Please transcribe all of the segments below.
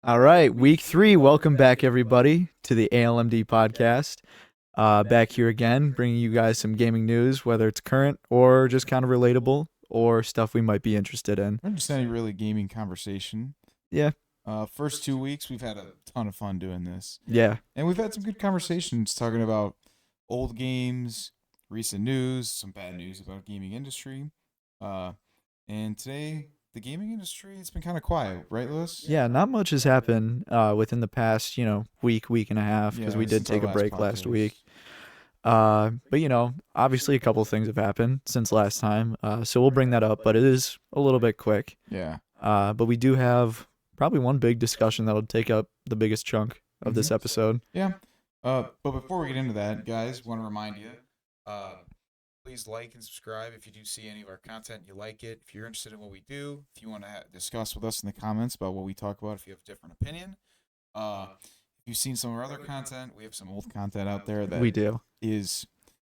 All right, week 3. Welcome back, everybody, to the ALMD podcast. Back here again, bringing you guys some gaming news, whether it's current or just kind of relatable or stuff we might be interested in. Or just any really gaming conversation. Yeah, First 2 weeks, we've had a ton of fun doing this. yeah, And we've had some good conversations talking about old games, recent news, some bad news about gaming industry. Uh, and today, the gaming industry, it's been kind of quiet, right, Lewis? yeah. Not much has happened within the past, week and a half, because we Yeah, did since our take a last break last podcast. week. But obviously a couple things have happened since last time, so we'll bring that up. But it is a little bit quick. Yeah. But we do have probably one big discussion that'll take up the biggest chunk of this Mhm. episode. Yeah. But before we get into that, guys, want to remind you, uh, please like and subscribe if you do see any of our content, you like it. If you're interested in what we do, if you want to discuss with us in the comments about what we talk about, if you have a different opinion. If you've seen some of our other content, we have some old content out there We that do. is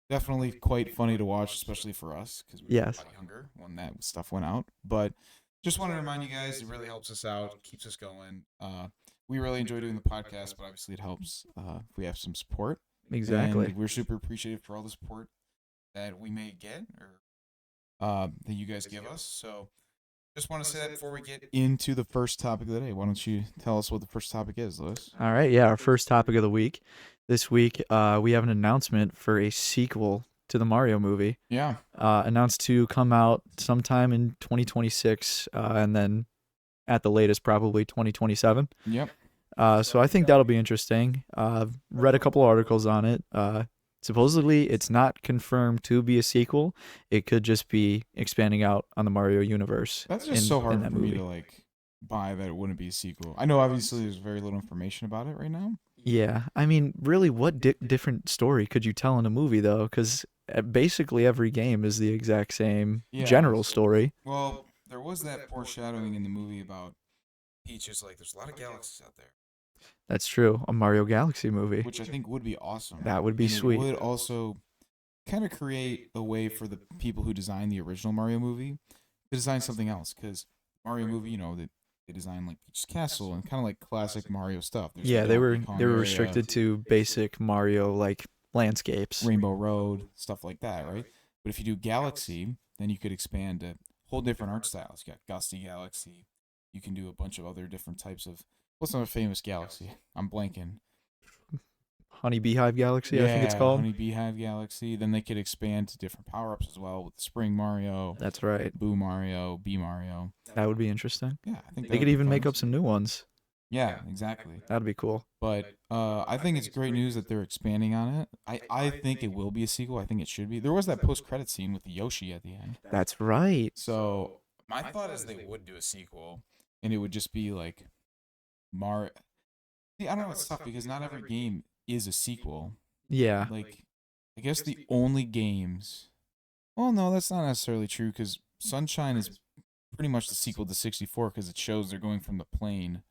definitely quite funny to watch, especially for us because we were a Yes. lot younger when that stuff went out. But just wanted to remind you guys, it really helps us out, keeps us going. We really enjoy doing the podcast, but obviously it helps if we have some support. Exactly. And we're super appreciative for all the support that we may get or that you guys give us. So just want to say that before we get into the first topic of the day. Why don't you tell us what the first topic is, Lewis? All right. Yeah. Our first topic of the week. This week, we have an announcement for a sequel to the Mario movie, Yeah. announced to come out sometime in 2026, and then at the latest, probably 2027. Yep. So I think that'll be interesting. Read a couple articles on it. Supposedly, it's not confirmed to be a sequel. It could just be expanding out on the Mario universe That's just in, so in hard that for me movie. to buy that it wouldn't be a sequel. I know obviously there's very little information about it right now. Yeah, I mean, really, what different story could you tell in a movie, though? Because basically every game is the exact same Yeah. general story. Well, there was that foreshadowing in the movie about Peach. Like there's a lot of galaxies out there, That's true. A Mario Galaxy movie. which I think would be awesome. That would be And it sweet. would also kind of create a way for the people who designed the original Mario movie to design something else. Because Mario movie, they designed like Peach's Castle and kind of like classic Mario stuff. There's the Yeah, they Donkey were Kong they were area, restricted to basic Mario like landscapes. Rainbow Road, stuff like that, right? But if you do Galaxy, then you could expand to whole different art styles. You got Gusty Galaxy. You can do a bunch of other different types of. What's another famous galaxy? I'm blanking. Honey Beehive Galaxy, I think it's Yeah, called. Honey Beehive Galaxy. Then they could expand to different power ups as well with Spring Mario, That's right. Boo Mario, Bee Mario. That would be interesting. Yeah, I think that They would could be even fun. make up some new ones. Yeah, exactly. That'd be cool. But I think it's great news that they're expanding on it. I think it will be a sequel. I think it should be. There was that post credit scene with the Yoshi at the end. That's right. So my thought is they would do a sequel, and it would just be like Mar. See, I don't know. It's tough because not every game is a sequel. Yeah. Like, I guess the only games. Well, no, that's not necessarily true because Sunshine is pretty much the sequel to 64 because it shows they're going from the plane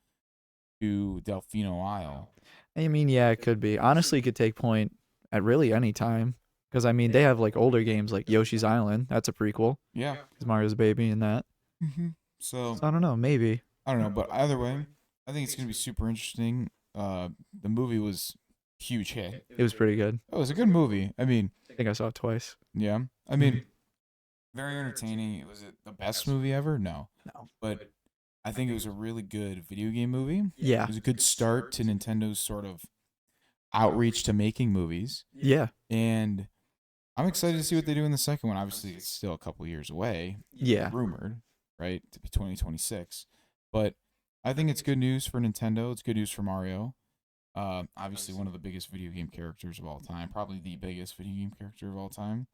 to Delfino Isle. I mean, yeah, it could be. Honestly, it could take point at really any time. Because, I mean, they have like older games like Yoshi's Island. That's a prequel. Yeah. Because Mario's a baby in that. Mm-hmm. So So I don't know. Maybe. I don't know, but either way, I think it's gonna be super interesting. The movie was a huge hit. It was pretty good. Oh, it was a good movie. I mean, I think I saw it twice. yeah. I mean, very entertaining. Was it the best movie ever? No. No. But I think it was a really good video game movie. Yeah. It was a good start to Nintendo's sort of outreach to making movies. Yeah. And I'm excited to see what they do in the second one. Obviously, it's still a couple years away. Yeah. Rumored, right, to be 2026. But I think it's good news for Nintendo. It's good news for Mario. Obviously, one of the biggest video game characters of all time. Probably the biggest video game character of all time.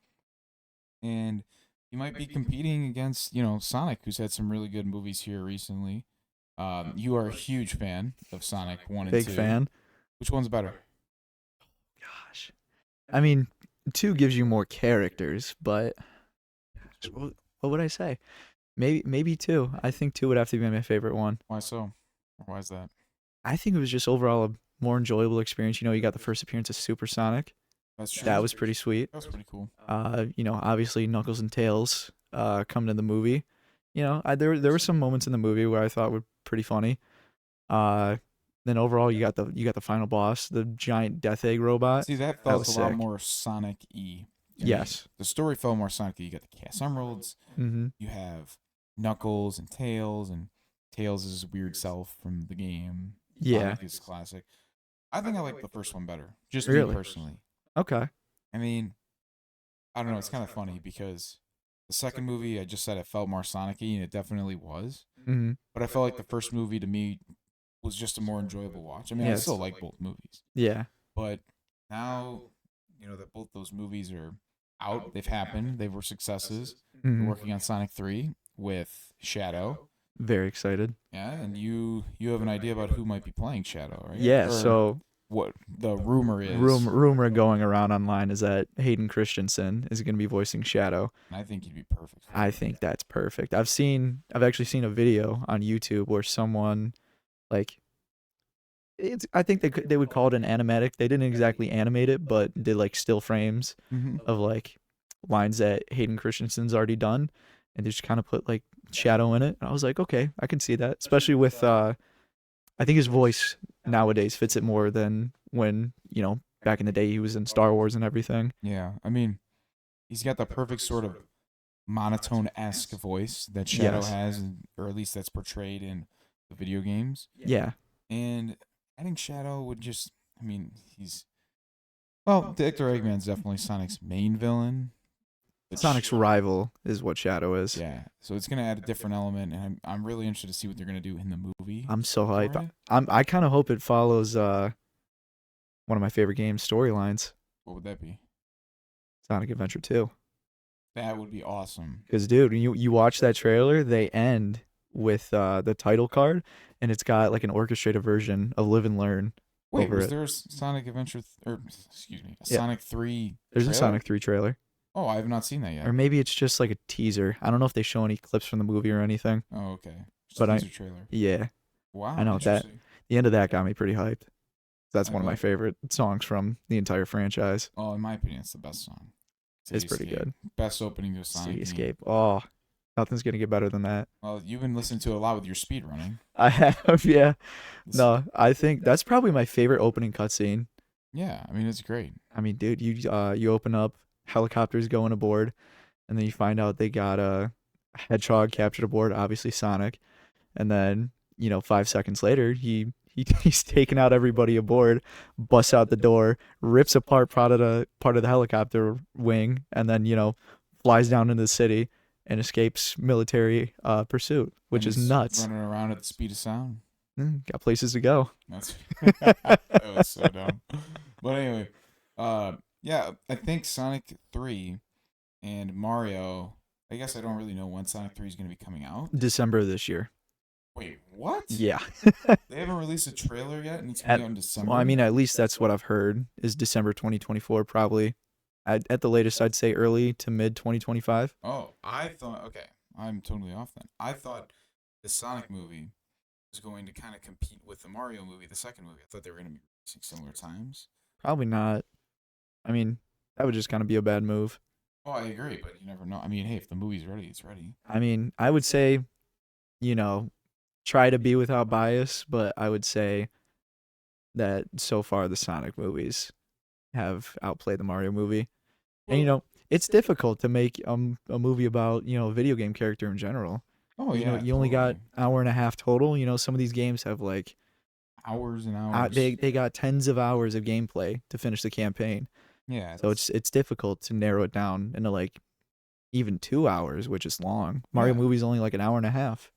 And you might be competing against, Sonic, who's had some really good movies here recently. You are a huge fan of Sonic 1 and Big 2. fan. Which one's better? Gosh. I mean, 2 gives you more characters, but what would I say? Maybe 2. I think 2 would have to be my favorite one. Why so? Or why is that? I think it was just overall a more enjoyable experience. You got the first appearance of Super Sonic. That's true. That was pretty sweet. That was pretty cool. Obviously Knuckles and Tails come to the movie. There were some moments in the movie where I thought were pretty funny. Uh, then overall, you got the final boss, the giant death egg robot. See, that That felt was a lot sick. more Sonic-y to me. Yes. The story felt more Sonic-y. You got the Chaos Emeralds. Mm-hmm. You have Knuckles and Tails, and Tails is his weird self from the game. Yeah. Sonic is classic. I think I like the first one better. Just me Really? personally. Okay. I mean, I don't know. It's kind of funny because the second movie, I just said it felt more Sonic-y, and it definitely was. Mm-hmm. But I felt like the first movie to me was just a more enjoyable watch. I mean, I Yeah. still like both movies, Yeah. but now that both those movies are out, they've happened, they were successes. They're Mm-hmm. working on Sonic 3 with Shadow. Very excited. Yeah, and you have an idea about who might be playing Shadow, right? Yeah. Or So what the rumor is. rumor going around online is that Hayden Christensen is going to be voicing Shadow. And I think he'd be perfect for I it. think that's perfect. I've actually seen a video on YouTube where someone like I think they would call it an animatic. They didn't exactly animate it, but did like still frames Mm-hmm. of like lines that Hayden Christensen's already done, and they just kind of put like Shadow in it. And I was like, okay, I can see that, especially with I think his voice nowadays fits it more than when back in the day he was in Star Wars and everything. Yeah, I mean, he's got the perfect sort of monotone esque voice that Shadow Yes. has, or at least that's portrayed in the video games. Yeah. And I think Shadow would just, I mean, Dr. Eggman's definitely Sonic's main villain. But Sonic's rival is what Shadow is. yeah, so it's gonna add a different element, and I'm really interested to see what they're gonna do in the movie I'm so for hyped. it. I kind of hope it follows one of my favorite games storylines, What would that be? Sonic Adventure 2. That would be awesome. Because dude, when you watch that trailer, they end with the title card, and it's got like an orchestrated version of Live and Learn Wait, over was it. there a Sonic Adventure, or excuse me, a Yeah, Sonic 3 there's a trailer? Sonic 3 trailer, Oh, I have not seen that or yet. maybe it's just like a teaser. I don't know if they show any clips from the movie or anything, Oh, okay. Just a but teaser trailer. yeah, I Wow, know that interesting. the end of that got me pretty hyped. That's I one of my bet. favorite songs from the entire franchise. Oh, in my opinion, it's the best song. It's pretty Cityscape. good. Best opening to a Sonic game. Cityscape. Oh, nothing's gonna get better than that. Well, you've been listening to it a lot with your speed running. I have, yeah. This, No, I think that's probably my favorite opening cutscene. yeah, I mean, it's great. I mean, dude, you open up, helicopters going aboard, and then you find out they got a hedgehog captured aboard, obviously Sonic, and then 5 seconds later he's taking out everybody aboard, busts out the door, rips apart part of the helicopter wing, and then flies down into the city and escapes military pursuit, And which is he's nuts. running around at the speed of sound. Got places to go. That's that was so dumb. But anyway, yeah, I think Sonic 3 and Mario. I guess I don't really know when Sonic 3 is going to be coming out. December of this year. Wait, what? Yeah. They haven't released a trailer yet, and it's At, coming out in December. well, I mean, at least that's what I've heard is December 2024, probably. At the latest, I'd say early to mid 2025. Oh, I thought. Okay, I'm totally off then. I thought the Sonic movie was going to kind of compete with the Mario movie, the second movie. I thought they were going to be releasing similar times. Probably not. I mean, that would just kind of be a bad move. Oh, I agree, but you never know. I mean, hey, if the movie's ready, it's ready. I mean, I would say, you know, try to be without bias, but I would say that so far the Sonic movies have outplayed the Mario movie. And it's difficult to make a movie about a video game character in general. Oh You yeah, you only got totally. hour and a half total. Some of these games have like Hours and hours. they got tens of hours of gameplay to finish the campaign. Yeah, So it's difficult to narrow it down into like even 2 hours, which is long. Mario yeah, movie's only like an hour and a half.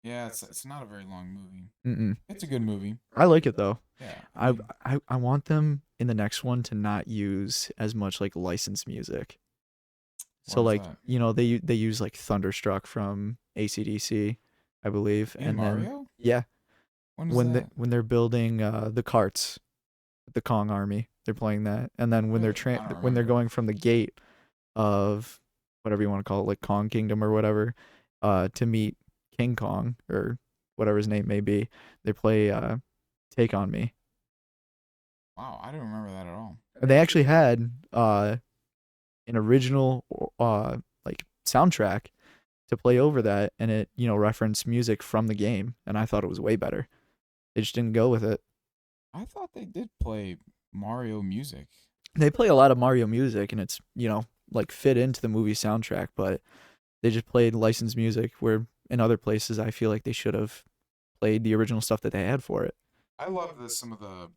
yeah. It's not a very long movie. Mm-mm. It's a good movie. I like it though. Yeah, I I, mean, I want them in the next one to not use as much like licensed music. why So is like that they use like Thunderstruck from ACDC, I believe, in and then Mario? yeah, When is when that? when they're building the carts, the Kong army, they're playing that, and then when Really? I don't when they're remember. going from the gate of whatever you want to call it, like Kong Kingdom or whatever, to meet King Kong or whatever his name may be, they play Take on Me. Wow, I don't remember that at all. And they actually had an original like soundtrack to play over that, and it referenced music from the game, and I thought it was way better. They just didn't go with it. I thought they did play Mario music. They play a lot of Mario music, and it's like fit into the movie soundtrack, but they just played licensed music. Where in other places, I feel like they should have played the original stuff that they had for it. I love some of the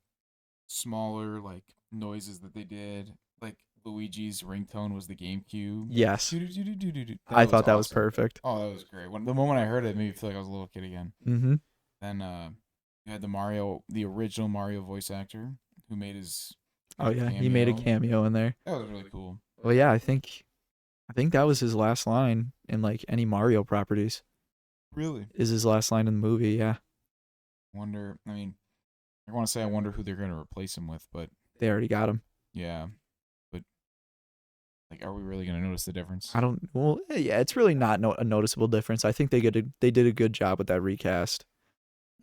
smaller like noises that they did. Like Luigi's ringtone was the GameCube. Yes, Doo-doo-doo-doo-doo-doo. I That was thought that was awesome. perfect. Oh, that was great. The moment I heard it, it made me feel like I was a little kid again. Mm-hmm. Then you had the original Mario voice actor who made his Oh kind of yeah, he made a cameo. cameo in there. That was really cool. Well, yeah, I think that was his last line in like any Mario properties. Really? Is his last line in the movie? Yeah, Wonder. I mean, I want to say I wonder who they're going to replace him with, but they already got him. yeah. But like, are we really going to notice the difference? I don't. Well, yeah, it's really not a noticeable difference. I think they did a good job with that recast.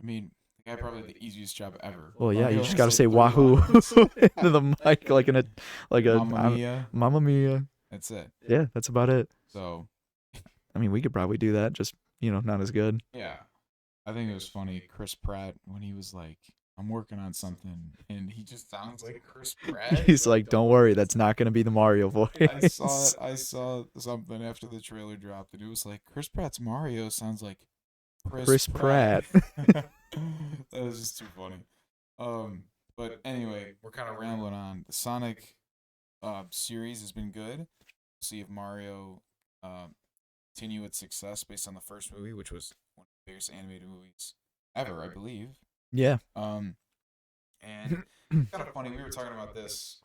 I mean, the guy probably had the easiest job ever. Well, yeah, you just Mario got to has say like 30 "Wahoo" lines. into the mic like a Mamma Mia. Mamma Mia. That's it. Yeah, that's about it. So I mean, we could probably do that, just not as good. yeah, I think it was funny. Chris Pratt when he was like, "I'm working on something," and he just sounds like Chris Pratt. He's like, "Don't worry, that's not gonna be the Mario voice." I saw something after the trailer dropped, and it was like Chris Pratt's Mario sounds like Chris Pratt. that was just too funny. But anyway, we're kind of rambling on. The Sonic series has been good. See if Mario continue its success based on the first movie, which was one of the biggest animated movies ever, I believe. Yeah. And kind of funny. We were talking about this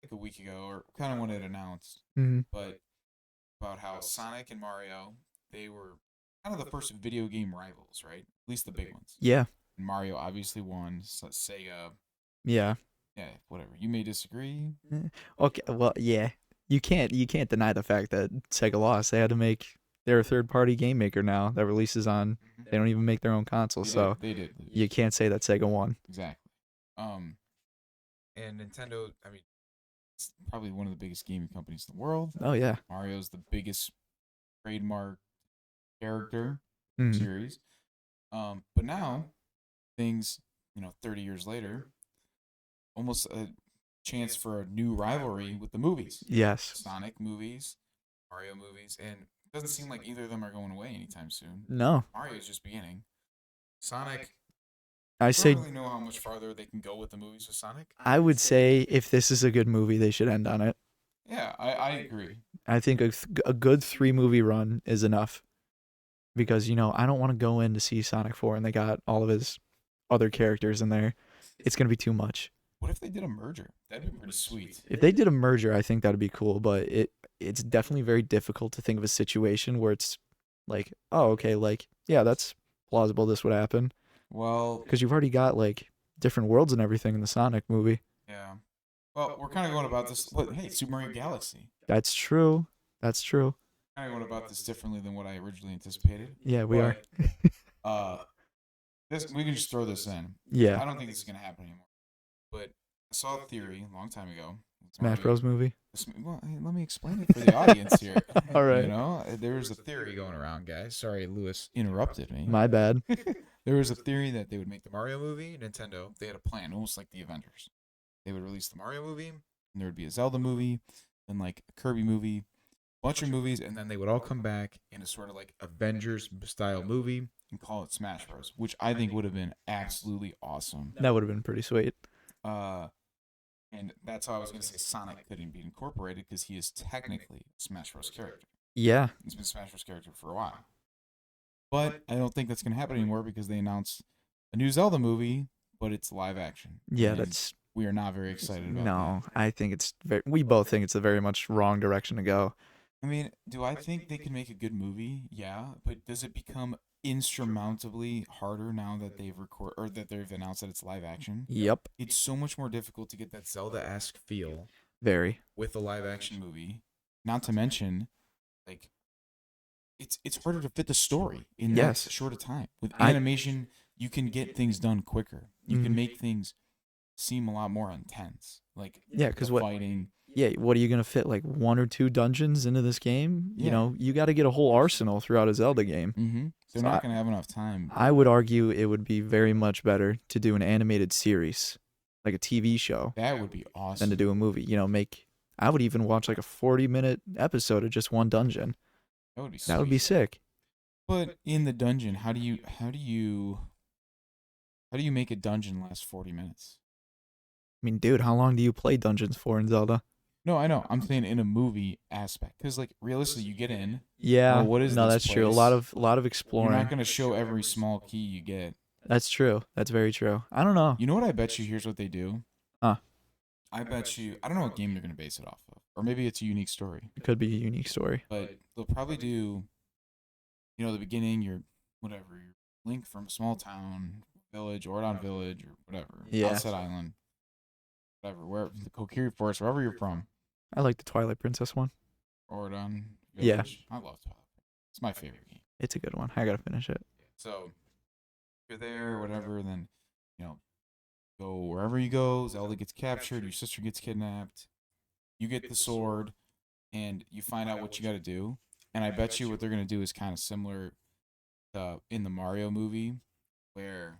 like a week ago, or kind of when it announced, Mm-hmm. but about how Sonic and Mario, they were kind of the first video game rivals, right? At least the big ones. Yeah. And Mario obviously won. Sega. Yeah. Yeah, whatever. You may disagree. Okay. Well, yeah. You can't deny the fact that Sega lost. They had to make. They're a third party game maker now that releases on. They don't even make their own console, so They did lose. you can't say that Sega won. Exactly. And Nintendo, I mean, it's probably one of the biggest gaming companies in the world. Oh yeah. Mario's the biggest trademark character Mm. series. But now things, 30 years later, almost a chance for a new rivalry with the movies. Yes. Sonic movies, Mario movies, and it doesn't seem like either of them are going away anytime soon. No. Mario's just beginning. Sonic, I I say don't really know how much farther they can go with the movies with Sonic. I would say if this is a good movie, they should end on it. Yeah, I agree. I think a good 3-movie run is enough. Because I don't want to go in to see Sonic 4 and they got all of his other characters in there. It's gonna be too much. What if they did a merger? That'd be pretty sweet. If they did a merger, I think that'd be cool. But it's definitely very difficult to think of a situation where it's like, oh, okay, like yeah, that's plausible. This would happen Well, because you've already got like different worlds and everything in the Sonic movie. yeah. Well, we're kind of going about this. Hey, Super Mario Galaxy. That's true. That's true. Kind of going about this differently than what I originally anticipated. Yeah, we are. This we can just throw this in. Yeah. I don't think this is gonna happen anymore. But I saw a theory a long time ago. Smash Bros. Movie. Well, hey, let me explain it for the audience here. All right. There was a theory going around, guys. Sorry, Lewis interrupted me. My bad. There was a theory that they would make the Mario movie. Nintendo, they had a plan, almost like the Avengers. They would release the Mario movie, and there would be a Zelda movie, and like a Kirby movie, bunch of movies, and then they would all come back in a sort of like Avengers style movie and call it Smash Bros, which I think would have been absolutely awesome. That would have been pretty sweet. And that's how I was going to say Sonic couldn't be incorporated because he is technically a Smash Bros character. Yeah. He's been a Smash Bros character for a while. But I don't think that's going to happen anymore because they announced a new Zelda movie, but it's live action. Yeah, And we are not very excited about no. that. I think we both think it's a very much wrong direction to go. I mean, do I think they can make a good movie? Yeah, but does it become insurmountably harder now that they've announced that it's live action? Yep. It's so much more difficult to get that Zelda-esque feel Very. with a live action movie. Not to mention, like, it's harder to fit the story in that short a time. With animation, you can get things done quicker. You can make things seem a lot more intense. Like because fighting. Yeah, what are you gonna fit, like 1 or 2 dungeons into this game? You Yeah. know, you got to get a whole arsenal throughout a Zelda game. Mm-hmm. They're So not gonna have enough time. I would argue it would be very much better to do an animated series, like a TV show, That would be than to awesome. do a movie. You know, make I would even watch like a 40-minute episode of just one dungeon. That would be That would be sweet. sick. But in the dungeon, how do you make a dungeon last 40 minutes? I mean, dude, how long do you play dungeons for in Zelda? No, I know. I'm saying in a movie aspect, because like realistically, you get in. Oh, Yeah, what is no, this that's true. place? A lot of You're not exploring. gonna show every small key you get. That's true. That's very true. I don't know. You know what I bet you? Here's what they do. Huh. I bet you. I don't know what game they're gonna base it off of, or maybe it's a unique story. It could be a unique story. But they'll probably do. The beginning. You're whatever. You're Link from a small town, village, Ordon village, or whatever, Yeah. Outset Island, whatever, where the Kokiri Forest, wherever you're from. I like the Twilight Princess one. Ordon Yeah. Village. I love Twilight. It's my favorite game. It's a good one. I gotta finish it. So you're there, whatever, then you know, go wherever you go, Zelda gets captured, your sister gets kidnapped, you get the sword, and you find out what you gotta do. And I bet you what they're gonna do is kind of similar in the Mario movie, where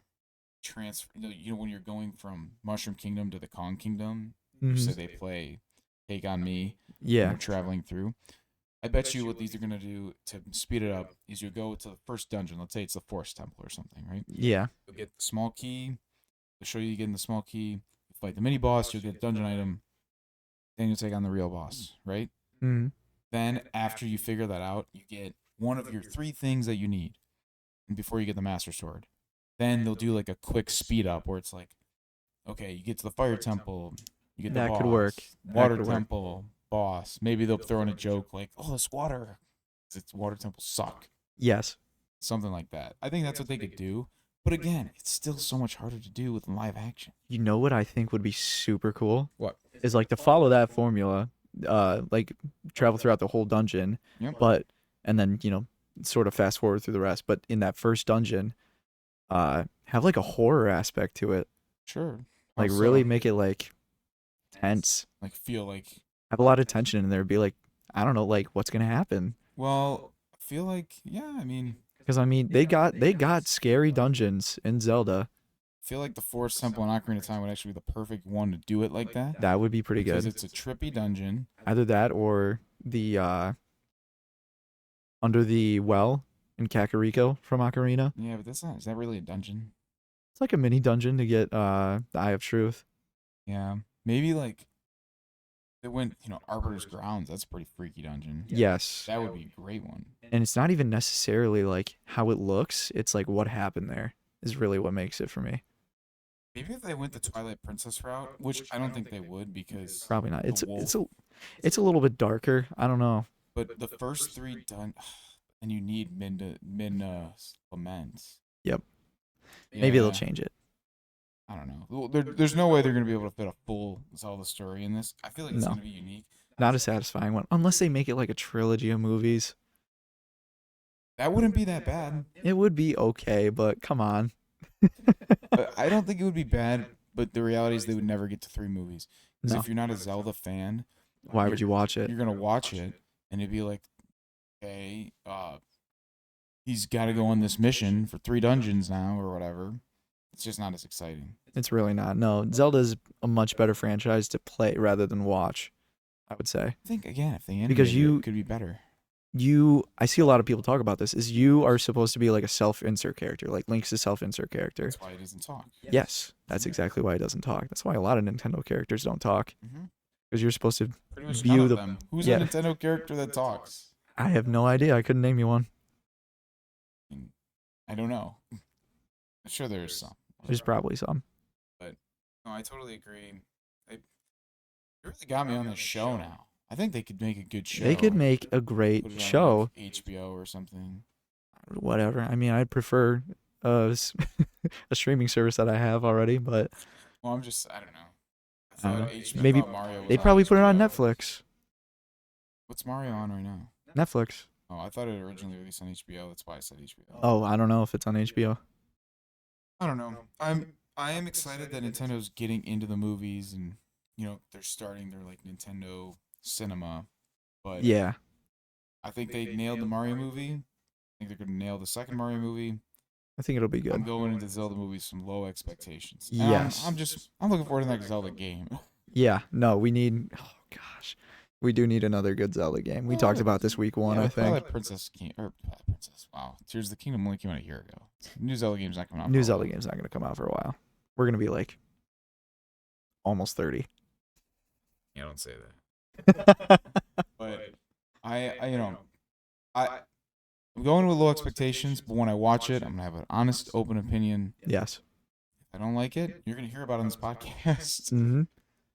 transfer when you're going from Mushroom Kingdom to the Kong Kingdom, you said they play Take on Me when Yeah. you're traveling through. I bet you what these are gonna do to speed it up is you go to the first dungeon. Let's say it's the Forest Temple or something, right? Yeah. You'll get the small key. They'll show you getting the small key. You fight the mini boss. You'll get a dungeon item. Then you'll take on the real boss, right? Mm. Then after you figure that out, you get one of your 3 things that you need, and before you get the Master Sword. Then they'll do like a quick speed up where it's like, okay, you get to the Fire Temple, you get the That boss, could work. That Water could work. Temple, boss. Maybe they'll throw in a joke like, oh, this water, it's Water Temple suck. Yes. Something like that. I think that's what they could do. But again, it's still so much harder to do with live action. You know what I think would be super cool What? is like to follow that formula, like travel throughout the whole dungeon, Yep. but and then sort of fast forward through the rest. But in that first dungeon, have like a horror aspect to it. Sure. Like How really so? make it like tense. Like feel like. Have a lot of tension in there. Be like, I don't know, like what's gonna happen? Well, I feel like I mean, Because I mean, they got scary dungeons in Zelda. I feel like the Forest Temple and Ocarina of Time would actually be the perfect one to do it like that. That would be pretty Because good. it's a trippy dungeon. Either that or the under the well in Kakariko from Ocarina. Yeah, but that's not. Is that really a dungeon? It's like a mini dungeon to get the Eye of Truth. Yeah. Maybe like they went, Arbiter's Grounds. That's a pretty freaky dungeon. Yes. That would be a great one. And it's not even necessarily like how it looks. It's like what happened there is really what makes it for me. Maybe if they went the Twilight Princess route, which I don't think they would because Probably not. the wolf. It's a little bit darker. I don't know. But the first 3 done, and you need Minna's laments. Yep. Maybe they'll Yeah, change it. I don't know. Well, there's no way they're gonna be able to fit a full Zelda story in this. I feel like it's No. gonna be unique. Not a satisfying one unless they make it like a trilogy of movies. That wouldn't be that bad. It would be okay, but come on. But I don't think it would be bad. But the reality is they would never get to 3 movies. Because No. if you're not a Zelda fan, Why would you watch it? you're gonna watch it and it'd be like, okay, he's got to go on this mission for 3 dungeons now or whatever. It's just not as exciting. It's really not. No, Zelda's a much better franchise to play rather than watch, I would say. I think again, if they animated Because it, it could be better. I see a lot of people talk about this, is you are supposed to be like a self-insert character. Like Link's a self-insert character. That's why he doesn't talk. Yes, that's exactly why he doesn't talk. That's why a lot of Nintendo characters don't talk. Mm-hmm. Because you're supposed to Pretty much view none the. of them. Who's yeah. a Nintendo character that talks? I have no idea. I couldn't name you one. I don't know. I'm sure there's some. There's probably some. No, I totally agree. It really got me on this show now. I think they could make a good show. They could make a Put great it on, show. like, HBO or something. Whatever. I mean, I'd prefer a streaming service that I have already, but Well, I don't know. I don't know. thought HBO Maybe thought Mario was they'd probably put it on HBO. Netflix. What's Mario on right now? Netflix. Oh, I thought it originally released on HBO. That's why I said HBO. Oh, I don't know if it's on HBO. I don't know. I am excited that Nintendo's getting into the movies and they're starting their like Nintendo Cinema, but Yeah, I think they nailed the Mario movie. I think they're gonna nail the second Mario movie. I think it'll be I'm good. going into Zelda movies with some low expectations, and I'm Yes. just I'm looking forward to the next Zelda game. Yeah. No, we need. Oh gosh, we do need another good Zelda game. We talked about this week one, Yeah, I with think. Twilight Princess King or Princess. Wow, Tears of the Kingdom only came out a year ago. New Zelda game's not coming out for New a Zelda while. game's not gonna come out for a while. We're gonna be like almost 30. Yeah, don't say but I I I'm going with low expectations, but when I watch it, I'm gonna have an honest, open opinion. Yes. If I don't like it, you're gonna hear about it on this podcast. Mm-hmm.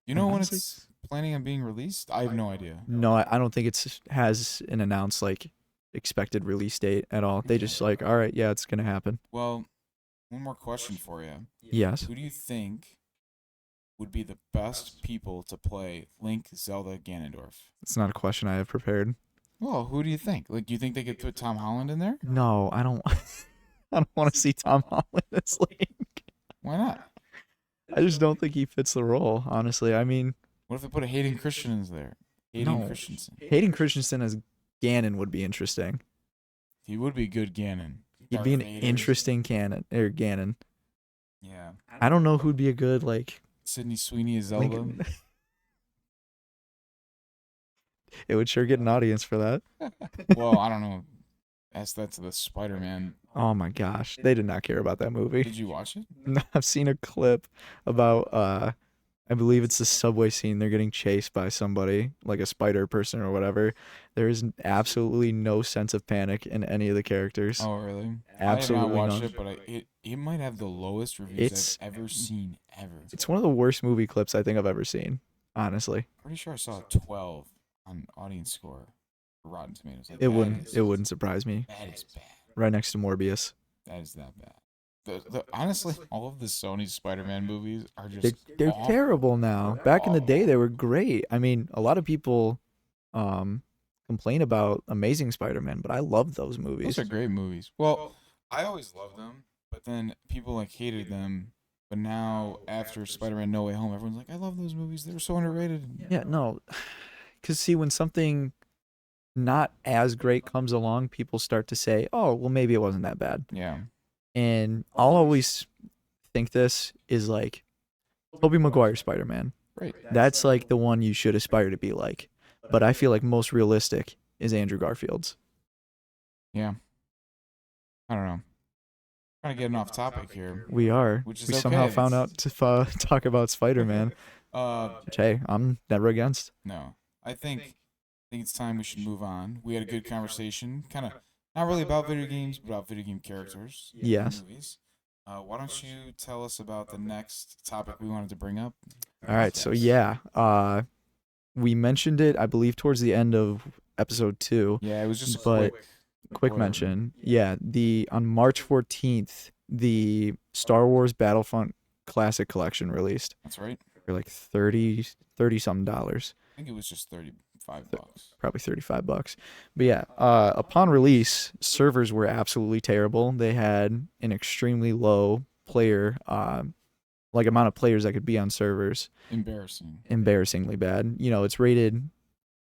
You And know when honestly, it's planning on being released? I have no idea. no, I don't think it's has an announced like expected release date at all. They just like, all right, yeah, it's gonna happen. Well, one more question for you. Yes. Who do you think would be the best people to play Link, Zelda, Ganondorf? It's not a question I have prepared. Well, who do you think? Like, do you think they could put Tom Holland in there? No, I don't. I don't want to see Tom Holland as Link. Why not? I just don't think he fits the role. Honestly, I mean, What if they put a Hayden Christensen there? Hayden no. Christensen. Hayden Christensen as Ganon would be interesting. He would be good Ganon. He'd Darth be an Vader. interesting canon or Ganon. Yeah. I don't know who'd be a good like Sydney Sweeney as Zelda. Link. It would sure get an audience for that. Well, I don't know. That's the Spider-Man. Oh my gosh, they did not care about that movie. Did you watch it? No, I've seen a clip about I believe it's the subway scene. They're getting chased by somebody, like a spider person or whatever. There is absolutely no sense of panic in any of the characters. Oh, really? Absolutely I have not watched none. it, but it might have the lowest reviews It's I've ever seen ever. it's one of the worst movie clips I think I've ever seen. Honestly, Pretty sure I saw a 12 on audience score for Rotten Tomatoes. Like, it wouldn't surprise me. That is bad. Right next to Morbius. That is that bad. Honestly, all of the Sony Spider-Man movies are They're just they're awful. terrible now. They're Back in the day, awful. they were great. I mean, a lot of people um complain about Amazing Spider-Man, but I love those movies. Those are great movies. Well, I always loved them, but then people like hated them. But now after Spider-Man No Way Home, everyone's like, I love those movies. They were so underrated. Yeah, no, because see, when something not as great comes along, people start to say, "Oh, well, maybe it wasn't that bad." Yeah. And I'll always think this is like Tobey Maguire Spider-Man. Right. That's like the one you should aspire to be like. But I feel like most realistic is Andrew Garfield's. Yeah. I don't know. Trying to get off topic here. We are. Which is We okay. somehow found out to talk about Spider-Man. Which, hey, I'm never against. No. I think it's time we should move on. We had a good conversation, kind of not really about video games, but about video game characters. Yes. Movies. Why don't you tell us about the next topic we wanted to bring up? All right. So yeah, we mentioned it, I believe, towards the end of episode 2. Yeah, it was just a But quick whatever. mention. Yeah, on March 14th, the Star Wars Battlefront Classic Collection released That's right. for like 30 something dollars. I think it was just $35. Probably $35. But yeah, upon release, servers were absolutely terrible. They had an extremely low player like amount of players that could be on servers. Embarrassing. Embarrassingly bad. You know, it's rated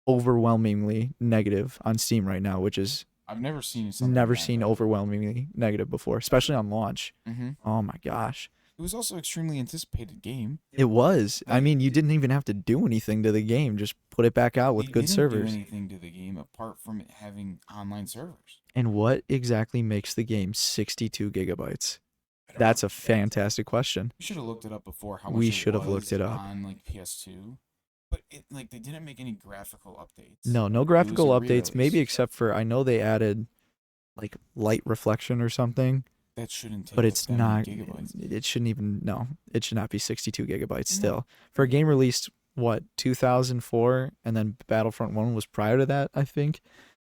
overwhelmingly negative on Steam right now, which is I've never seen something never like seen that. overwhelmingly negative before, especially on launch. Mm-hmm. Oh my gosh. It was also extremely anticipated game. It was. I mean, you didn't even have to do anything to the game. Just put it back out with They good didn't servers. do anything to the game apart from it having online servers. And what exactly makes the game 62 gigabytes? That's a fantastic question. We should have looked it up before. How much We it should have was looked it up. on like PS2, but they didn't make any graphical updates. No graphical a updates, maybe re-release. except for I know they added like light reflection or something, That shouldn't take. but up it's that many not. gigabytes. It shouldn't even. No, it should not be 62 gigabytes still. For a game released, what, 2004, and then Battlefront 1 was prior to that, I think.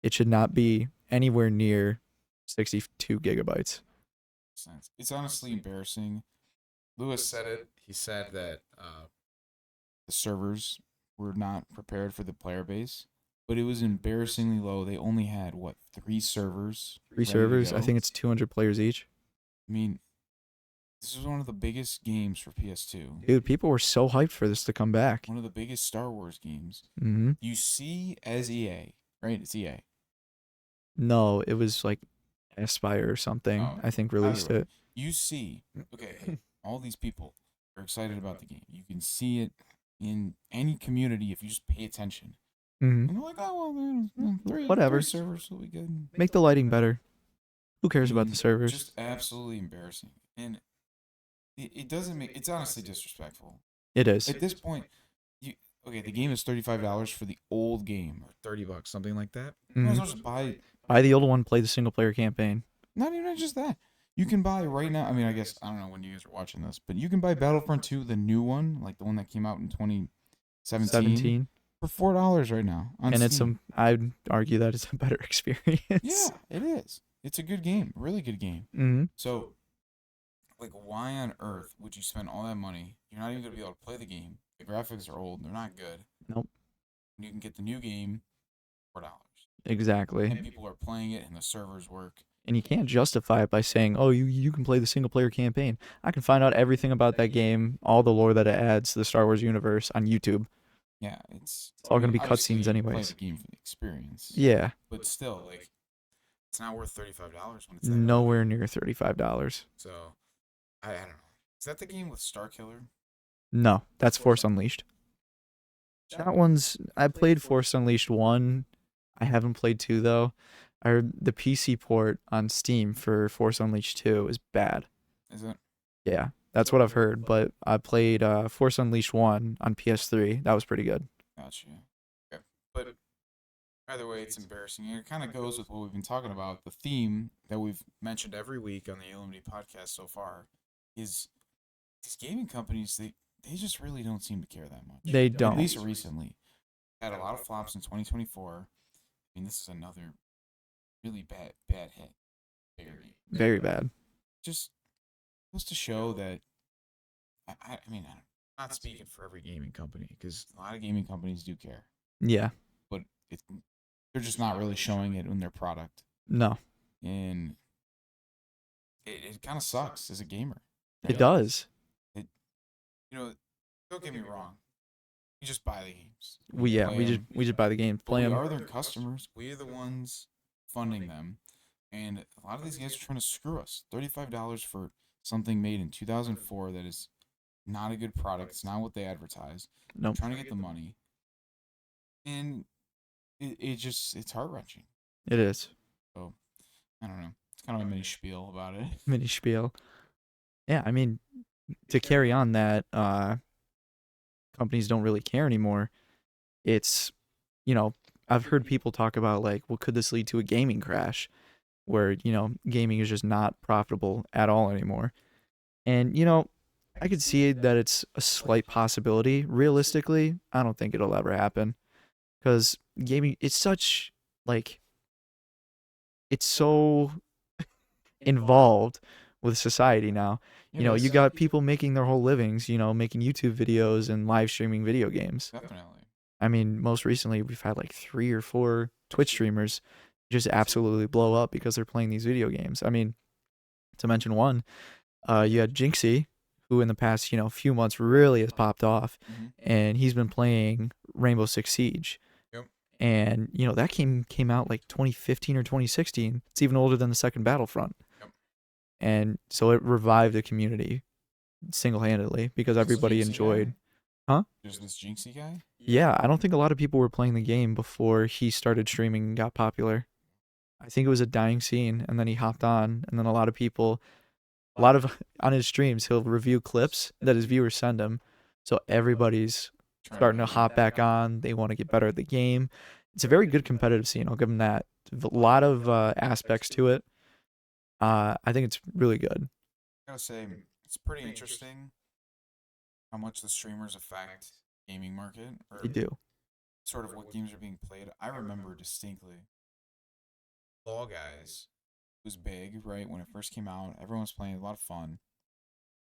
It should not be anywhere near 62 gigabytes. Sense. It's honestly embarrassing. Lewis said it. He said that the servers were not prepared for the player base, but it was embarrassingly low. They only had what, 3 servers? 3 ready to servers. I go? think it's 200 players each. I mean, This was one of the biggest games for PS2. Dude, people were so hyped for this to come back. One of the biggest Star Wars games. Mm-hmm. You see as EA, right? It's EA. No, it was like Aspire or something. Oh, I think either released way. it. You see, okay, all these people are excited about the game. You can see it in any community if you just pay attention. Mm-hmm. And they're like, oh, well, three Whatever. servers will be good. Make the lighting better. Who cares about the And servers? just absolutely embarrassing. And it doesn't make, it's honestly disrespectful. It is. At this point, you okay, the game is $35 for the old game, or $30, something like that. You might as well just buy. Buy the old one, play the single player campaign. Not even just that. You can buy right now. I mean, I guess I don't know when you guys are watching this, but you can buy Battlefront 2, the new one, like the one that came out in 2017, 17. for $4 right now on And Steam. I'd argue that it's a better experience. Yeah, it is. It's a good game, really good game. Mm-hmm. So, like, why on earth would you spend all that money? You're not even gonna be able to play the game. The graphics are old. They're not good. Nope. You can get the new game for $4. Exactly. And people are playing it, and the servers work. And you can't justify it by saying, "Oh, you can play the single player campaign." I can find out everything about that game, all the lore that it adds to the Star Wars universe on YouTube. Yeah, it's all gonna be obviously cutscenes you play anyways. the game for the experience. Yeah. But still, like, it's not worth $35 when it's that Nowhere near $35. So, I don't know. Is that the game with Starkiller? No, that's Force Unleashed. That one's I played Force Unleashed 1. I haven't played 2 though. I heard the PC port on Steam for Force Unleashed 2 is bad. Is it? Yeah, that's what I've heard, but I played Force Unleashed 1 on PS3. That was pretty good. Gotcha. Okay. But either way, it's embarrassing. It kind of goes with what we've been talking about. The theme that we've mentioned every week on the ALMD podcast so far is these gaming companies, they just really don't seem to care that much. They don't. At least recently. Had a lot of flops in 2024. I mean, this is another really bad hit. Very bad. Just goes to show that, I mean, I'm not speaking for every gaming company, because a lot of gaming companies do care. Yeah. But they're just not really showing it in their product. No. And it kind of sucks as a gamer. It does. You know, don't get me wrong. We just buy the games. We just buy the games, play them. We are their customers. We are the ones funding them. And a lot of these guys are trying to screw us. $35 for something made in 2004 that is not a good product. It's not what they advertise. Nope. Trying to get the money. And it's heart-wrenching. It is. So, I don't know. It's kind of a mini spiel about it. Mini spiel. Yeah, I mean, to carry on that, companies don't really care anymore. It's, I've heard people talk about, like, well, could this lead to a gaming crash where, gaming is just not profitable at all anymore? And, I could see that it's a slight possibility. Realistically, I don't think it'll ever happen, because gaming, it's such, like, it's so involved with society now. You got people making their whole livings, making YouTube videos and live streaming video games. Definitely. I mean, most recently we've had like 3 or 4 Twitch streamers just absolutely blow up because they're playing these video games. I mean, to mention one, you had Jinxie, who in the past, few months really has popped off, and he's been playing Rainbow Six Siege. Yep. And, that came out like 2015 or 2016. It's even older than the second Battlefront. Yep. And so it revived the community single-handedly because everybody enjoyed. Huh? There's this Jinxie guy? Yeah, I don't think a lot of people were playing the game before he started streaming and got popular. I think it was a dying scene, and then he hopped on, and then a lot of on his streams, he'll review clips that his viewers send him. So everybody's starting to hop back on. They want to get better at the game. It's a very good competitive scene. I'll give him that. A lot of aspects to it. I think it's really good. I gotta say, it's pretty interesting how much the streamers affect gaming market, or They do. sort of what games are being played. I remember distinctly Fall Guys was big, right? When it first came out, everyone was playing, a lot of fun,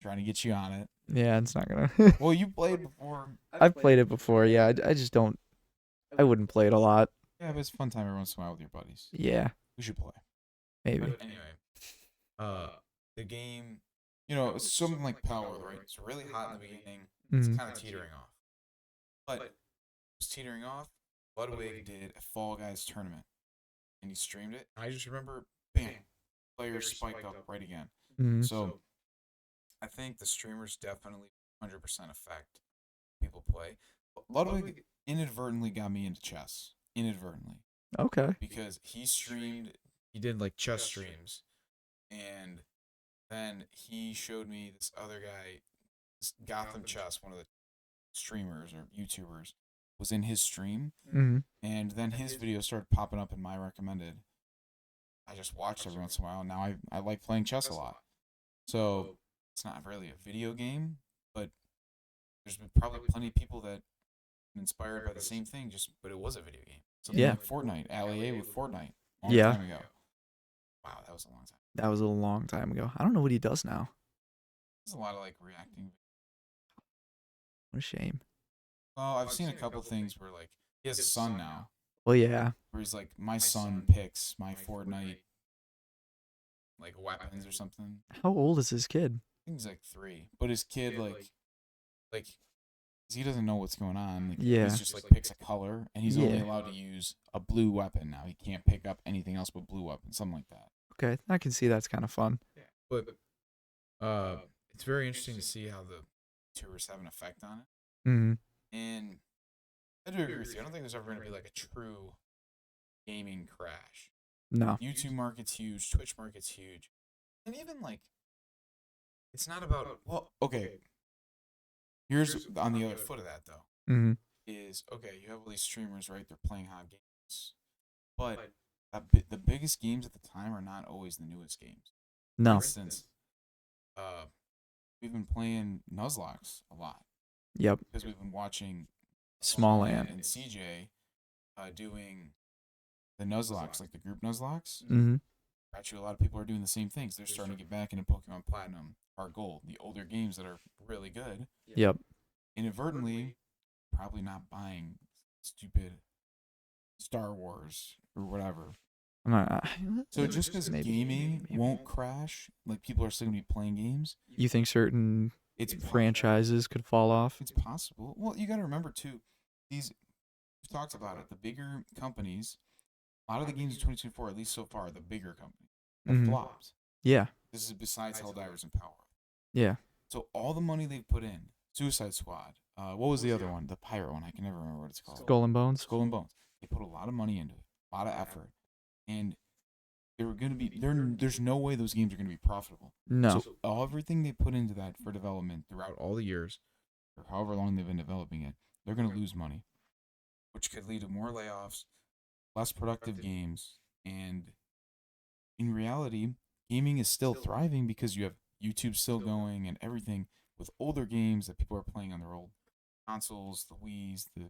trying to get you on it. Yeah, it's not gonna. Well, you played before. I've played it before. Yeah, I just don't. I wouldn't play it a lot. Yeah, but it's a fun time every once in a while with your buddies. Yeah, We should play. maybe. But anyway, the game it's something like Power, right? It's really hot in the beginning. It's Mm-hmm. kind of teetering off. But it was teetering off. Ludwig did a Fall Guys tournament and he streamed it. And I just remember, bam, players spike up right again. Mm-hmm. So I think the streamers definitely 100% affect people play. Ludwig inadvertently got me into chess. Inadvertently. Okay. Because he did like chess streams. And then he showed me this other guy, this Gotham Chess, one of the streamers or YouTubers, was in his stream. Mm-hmm. And then his videos started popping up in my recommended. I just watched every once in a while. And now I like playing chess a lot. So it's not really a video game, but there's been probably plenty of people that inspired by the same thing, but it was a video game. Something Yeah. like Fortnite, ALA with Fortnite, long Yeah. time ago. Wow, that was a long time. That was a long time ago. I don't know what he does now. There's a lot of like reacting. What a shame. Well, I've seen a couple things where like he has a son now, Well, yeah. where he's like, my son picks my Fortnite like weapons or something. How old is his kid? I think he's like 3, but his kid like he doesn't know what's going on. Like, Yeah. he's just like picks a color, and he's only Yeah. allowed to use a blue weapon now. He can't pick up anything else but blue weapons, something like that. Okay, I can see that's kind of fun. But it's very interesting to see how the tourists have an effect on it. Mm-hmm. And I do agree with you. I don't think there's ever going to be like a true gaming crash. No. YouTube market's huge, Twitch market's huge, and even like it's not about okay. Here's on the other foot of that though. Mm-hmm. Is okay. You have all these streamers, right? They're playing hot games, but the biggest games at the time are not always the newest games. For No. instance, we've been playing Nuzlocke a lot Yep. because we've been watching Small Ant. and CJ doing the Nuzlocke, like the group Nuzlocke. Mm-hmm. Actually, a lot of people are doing the same things. They're starting to get back into Pokemon Platinum or Gold, the older games that are really good. Yep. Inadvertently, probably not buying stupid Star Wars or whatever. So just because gaming won't crash, like people are still gonna be playing games. You think certain It's franchises could fall off? It's possible. Well, you got to remember too, we've talked about it. The bigger companies, a lot of the games in 2024, at least so far, the bigger companies have flopped. Yeah. This is besides Helldivers and Power. Yeah. So all the money they've put in, Suicide Squad. What was the other one? The pirate one. I can never remember what it's called. Skull and Bones. Skull and Bones. They put a lot of money into it, a lot of effort, and they were going to be there's no way those games are going to be profitable. No. So everything they put into that for development throughout all the years, or however long they've been developing it, they're going to lose money, which could lead to more layoffs, less productive games, and in reality, gaming is still thriving because you have YouTube still going and everything with older games that people are playing on their old consoles, the Wii's, the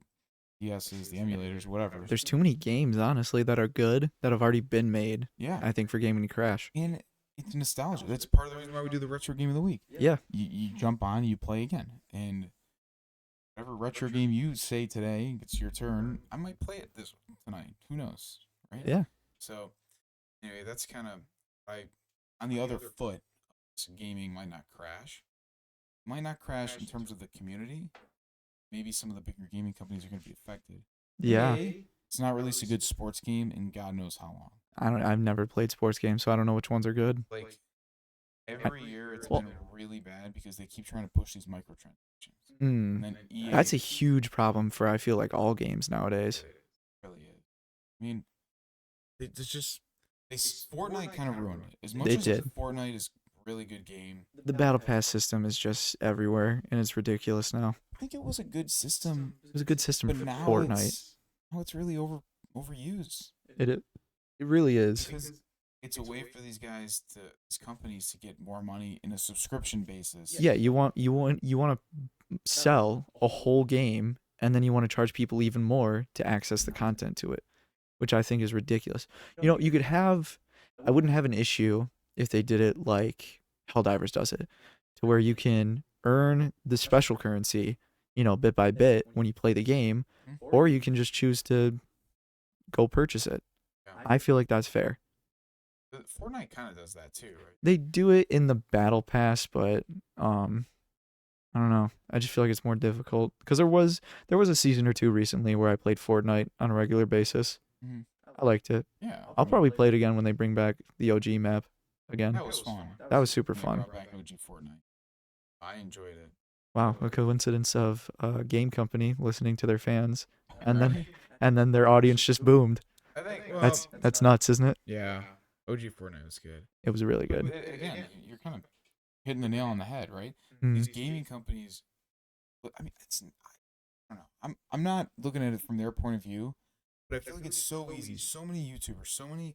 DS's, the emulators, whatever. There's too many games, honestly, that are good that have already been made. Yeah. I think for gaming to crash. And it's nostalgia. That's part of the reason why we do the retro game of the week. Yeah. You jump on, you play again, and whatever retro game you say today, it's your turn. I might play it tonight. Who knows, right? Yeah. So anyway, that's kind of on the other foot. Gaming might not crash. Might not crash in terms of the community. Maybe some of the bigger gaming companies are going to be affected. Yeah. It's not released a good sports game in God knows how long. I've never played sports games, so I don't know which ones are good. Like every year, it's been really bad because they keep trying to push these microtransactions. And then EA, That's a huge problem for I feel like all games nowadays. It really is. I mean, Fortnite kind of ruined it. As much They as did. Fortnite is a really good game, The battle pass system is just everywhere, and it's ridiculous now. I think it was a good system. It was a good system But for now Fortnite. it's really overused. It really is. Because it's a way for these companies to get more money in a subscription basis. Yeah, you want to sell a whole game, and then you want to charge people even more to access the content to it, which I think is ridiculous. You know, I wouldn't have an issue if they did it like Helldivers does it, to where you can earn the special currency, bit by bit when you play the game, or you can just choose to go purchase it. I feel like that's fair. Fortnite kind of does that too, right? They do it in the battle pass, but um, I don't know. I just feel like it's more difficult because there was a season or two recently where I played Fortnite on a regular basis. Mm-hmm. I liked it. Yeah, I I'll mean, probably play it again when they bring back the OG map again. that was fun. That was super When they fun. brought back OG Fortnite, I enjoyed it. Wow, a coincidence of a game company listening to their fans, and then Right? and then their audience just boomed. I think. Well, That's nuts, isn't it? yeah, OG Fortnite was good. It was really But good. again, you're kind of hitting the nail on the head, right? Mm, These gaming companies. I mean, I don't know. I'm not looking at it from their point of view, but I feel like it's so easy. So many YouTubers, so many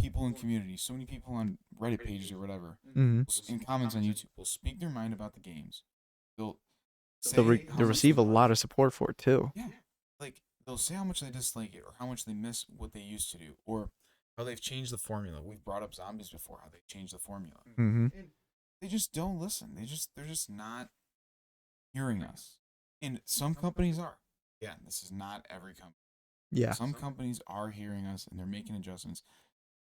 people in communities, so many people on Reddit pages or whatever, mm. in comments on YouTube, will speak their mind about the games. They'll They say how much receive a lot of support for it too. yeah, like they'll say how much they dislike it or how much they miss what they used to do or how they've changed the formula. We've brought up zombies before, how they've changed the formula. Mm-hmm. They just don't listen. They're just not hearing us. And some companies are. Again, this is not every company. Yeah. Some companies are hearing us and they're making adjustments.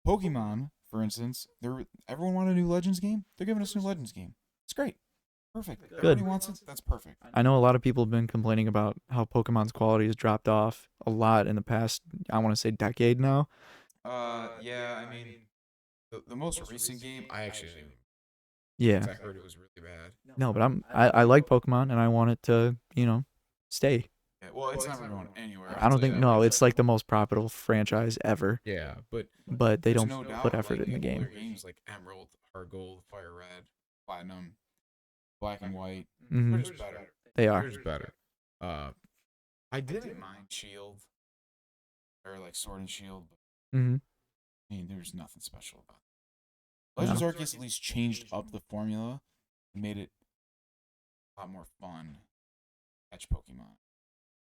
Pokemon, for instance, everyone wanted a new Legends game. They're giving us a new Legends game. It's great. Perfect. Everybody wants it. That's perfect. I know a lot of people have been complaining about how Pokemon's quality has dropped off a lot in the past, I want to say decade now. Yeah, I mean, the most recent game, I actually didn't. Yeah. I heard it was really bad. No, but I like Pokemon and I want it to, stay. Yeah, well, it's never going anywhere. I don't think no, it's like the most profitable franchise ever, Yeah, but but they there's don't no doubt, put effort like in the older game. games like Emerald, Heart Gold, Fire Red, Platinum, Black and White, Hmm. they're just better. They They're are. just better. I didn't mind Shield or like Sword and Shield, but Hmm. I mean, there's nothing special about it. No. Legends Arceus at least changed up the formula and made it a lot more fun. To catch Pokemon.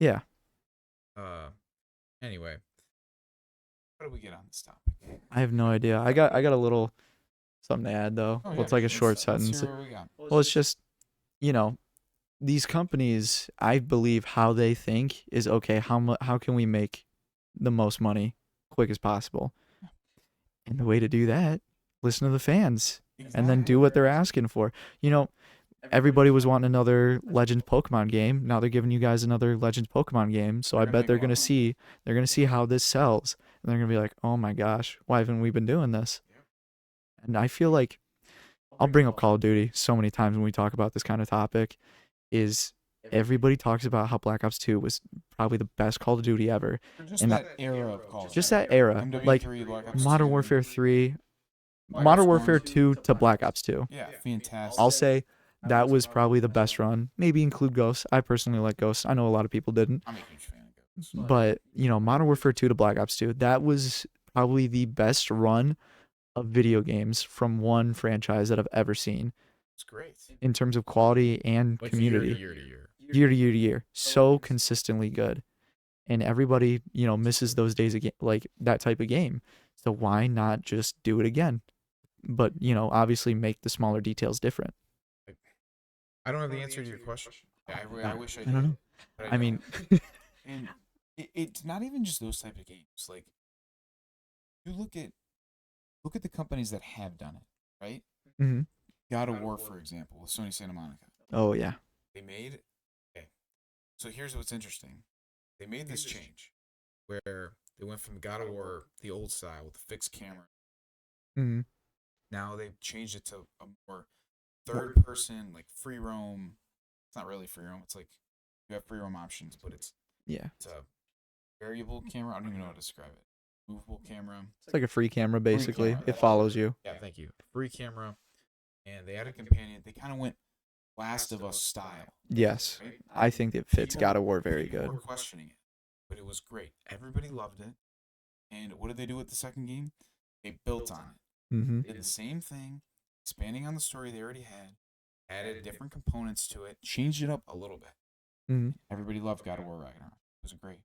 Yeah. Anyway, how do we get on this topic? I have no idea. I got a little something to add though. Oh Well, yeah, it's like a short let's sentence. hear what we got. Well, it's just, you know, these companies, I believe how they think is okay, how can we make the most money quick as possible? And the way to do that, listen to the fans and then do what they're asking for. You know, everybody was wanting another Legends Pokemon game. Now they're giving you guys another Legends Pokemon game. So I bet they're gonna see how this sells. And they're gonna be like, oh my gosh, why haven't we been doing this? And I feel like I'll bring up Call of Duty so many times when we talk about this kind of topic. Is everybody talks about how Black Ops 2 was probably the best Call of Duty ever. Just And that era of Call of just Duty. that era, like MW3, Black Ops Modern 2, Warfare 3, Black Modern Ops Warfare 1. 2 to Black Ops 2. Yeah, fantastic. I'll say that was probably the best run. Maybe include Ghosts. I personally like Ghosts. I know a lot of people didn't. I'm a huge fan of Ghosts. But, Modern Warfare 2 to Black Ops 2, that was probably the best run of video games from one franchise that I've ever seen It's great. in terms of quality and Like community. year to year. Year to year to year. So consistently good. And everybody, misses those days again, like that type of game. So why not just do it again? But, obviously make the smaller details different. I don't have the answer to your question. I wish I did. I don't know. But I mean, and it's not even just those type of games. Like you look at the companies that have done it, right? mhm. God of War, for example, with Sony Santa Monica. Oh yeah. They made okay. So here's what's interesting. They made this change where they went from God of War, the old style with the fixed camera. Mhm. Now they've changed it to a more third person, like free roam. It's not really free roam. It's like you have free roam options, but it's Yeah. a variable camera. I don't even know how to describe it. Movable camera. It's like a free camera basically. camera. It follows you. Yeah, thank you. Free camera. And they had a companion. They kind of went Last of Us style. Yes. Right? I think it fits People- God of War very people good. were questioning it, but it was great. Everybody loved it. And what did they do with the second game? They built on it. Mhm. Did the same thing, expanding on the story they already had, added different components to it, changed it up a little bit. Mhm. Everybody loved God of War Ragnarok. It was great.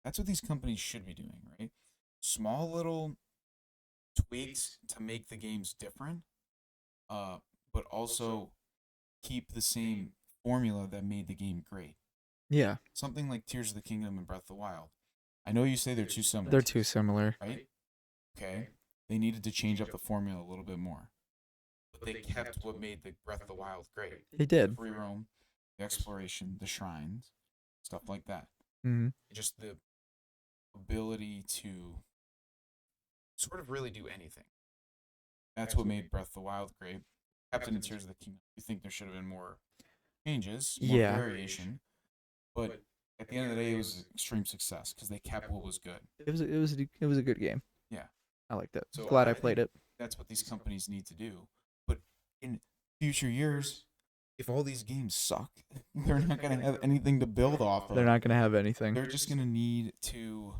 That's what these companies should be doing, right? Small little tweaks to make the games different, but also keep the same formula that made the game great. Yeah. Something like Tears of the Kingdom and Breath of the Wild. I know you say they're too similar. They're too similar. right? Okay. they needed to change up the formula a little bit more. But they kept what made the Breath of the Wild great. They The did. free roam, the exploration, the shrines, stuff like that. Mm-hmm. Just the ability to sort of really do anything. That's what made Breath of the Wild great. Captain and Tears of the Kingdom. You think there should have been more changes, more Yeah. variation, but at the end of the day, it was an extreme success because they kept what was good. It was a good game. Yeah. I liked it. So Glad I played it. That's what these companies need to do. But in future years, if all these games suck, they're not going to have anything to build off of. They're not gonna have anything. They're just going to need to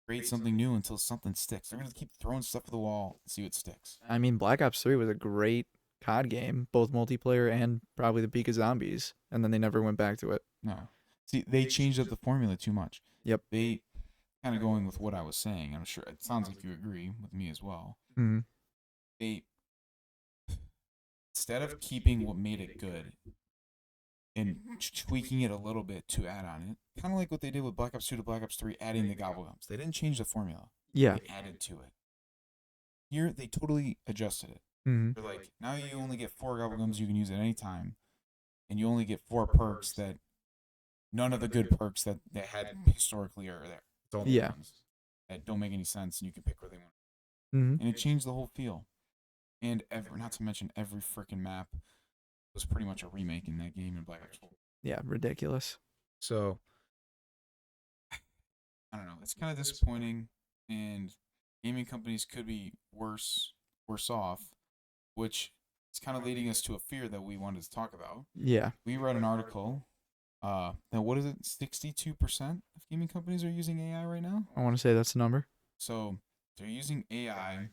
create something new until something sticks. They're going to keep throwing stuff at the wall and see what sticks. I mean, Black Ops 3 was a great COD game, both multiplayer and probably the peak of zombies, and then they never went back to it. No. See, they changed up the formula too much. Yep. They kind of going with what I was saying. I'm sure it sounds like you agree with me as well. Mm-hmm. They, instead of keeping what made it good and tweaking it a little bit to add on it, kind of like what they did with Black Ops 2 to Black Ops 3, adding the gobblegums. They didn't change the formula. Yeah. They added to it. Here, they totally adjusted it. Mm-hmm. They're like, now you only get 4 gobblegums you can use at any time, and you only get 4 perks that none of the good perks that they had historically are there. It's all the ones that don't make any sense, and you can pick where they want. Mm-hmm. And it changed the whole feel. And not to mention every freaking map was pretty much a remake in that game in Black Ops 4. Yeah, ridiculous. So I don't know. It's kind of disappointing, and gaming companies could be worse off, which is kind of leading us to a fear that we wanted to talk about. Yeah. We read an article. Now what is it? 62% of gaming companies are using AI right now. I want to say that's the number. So they're using AI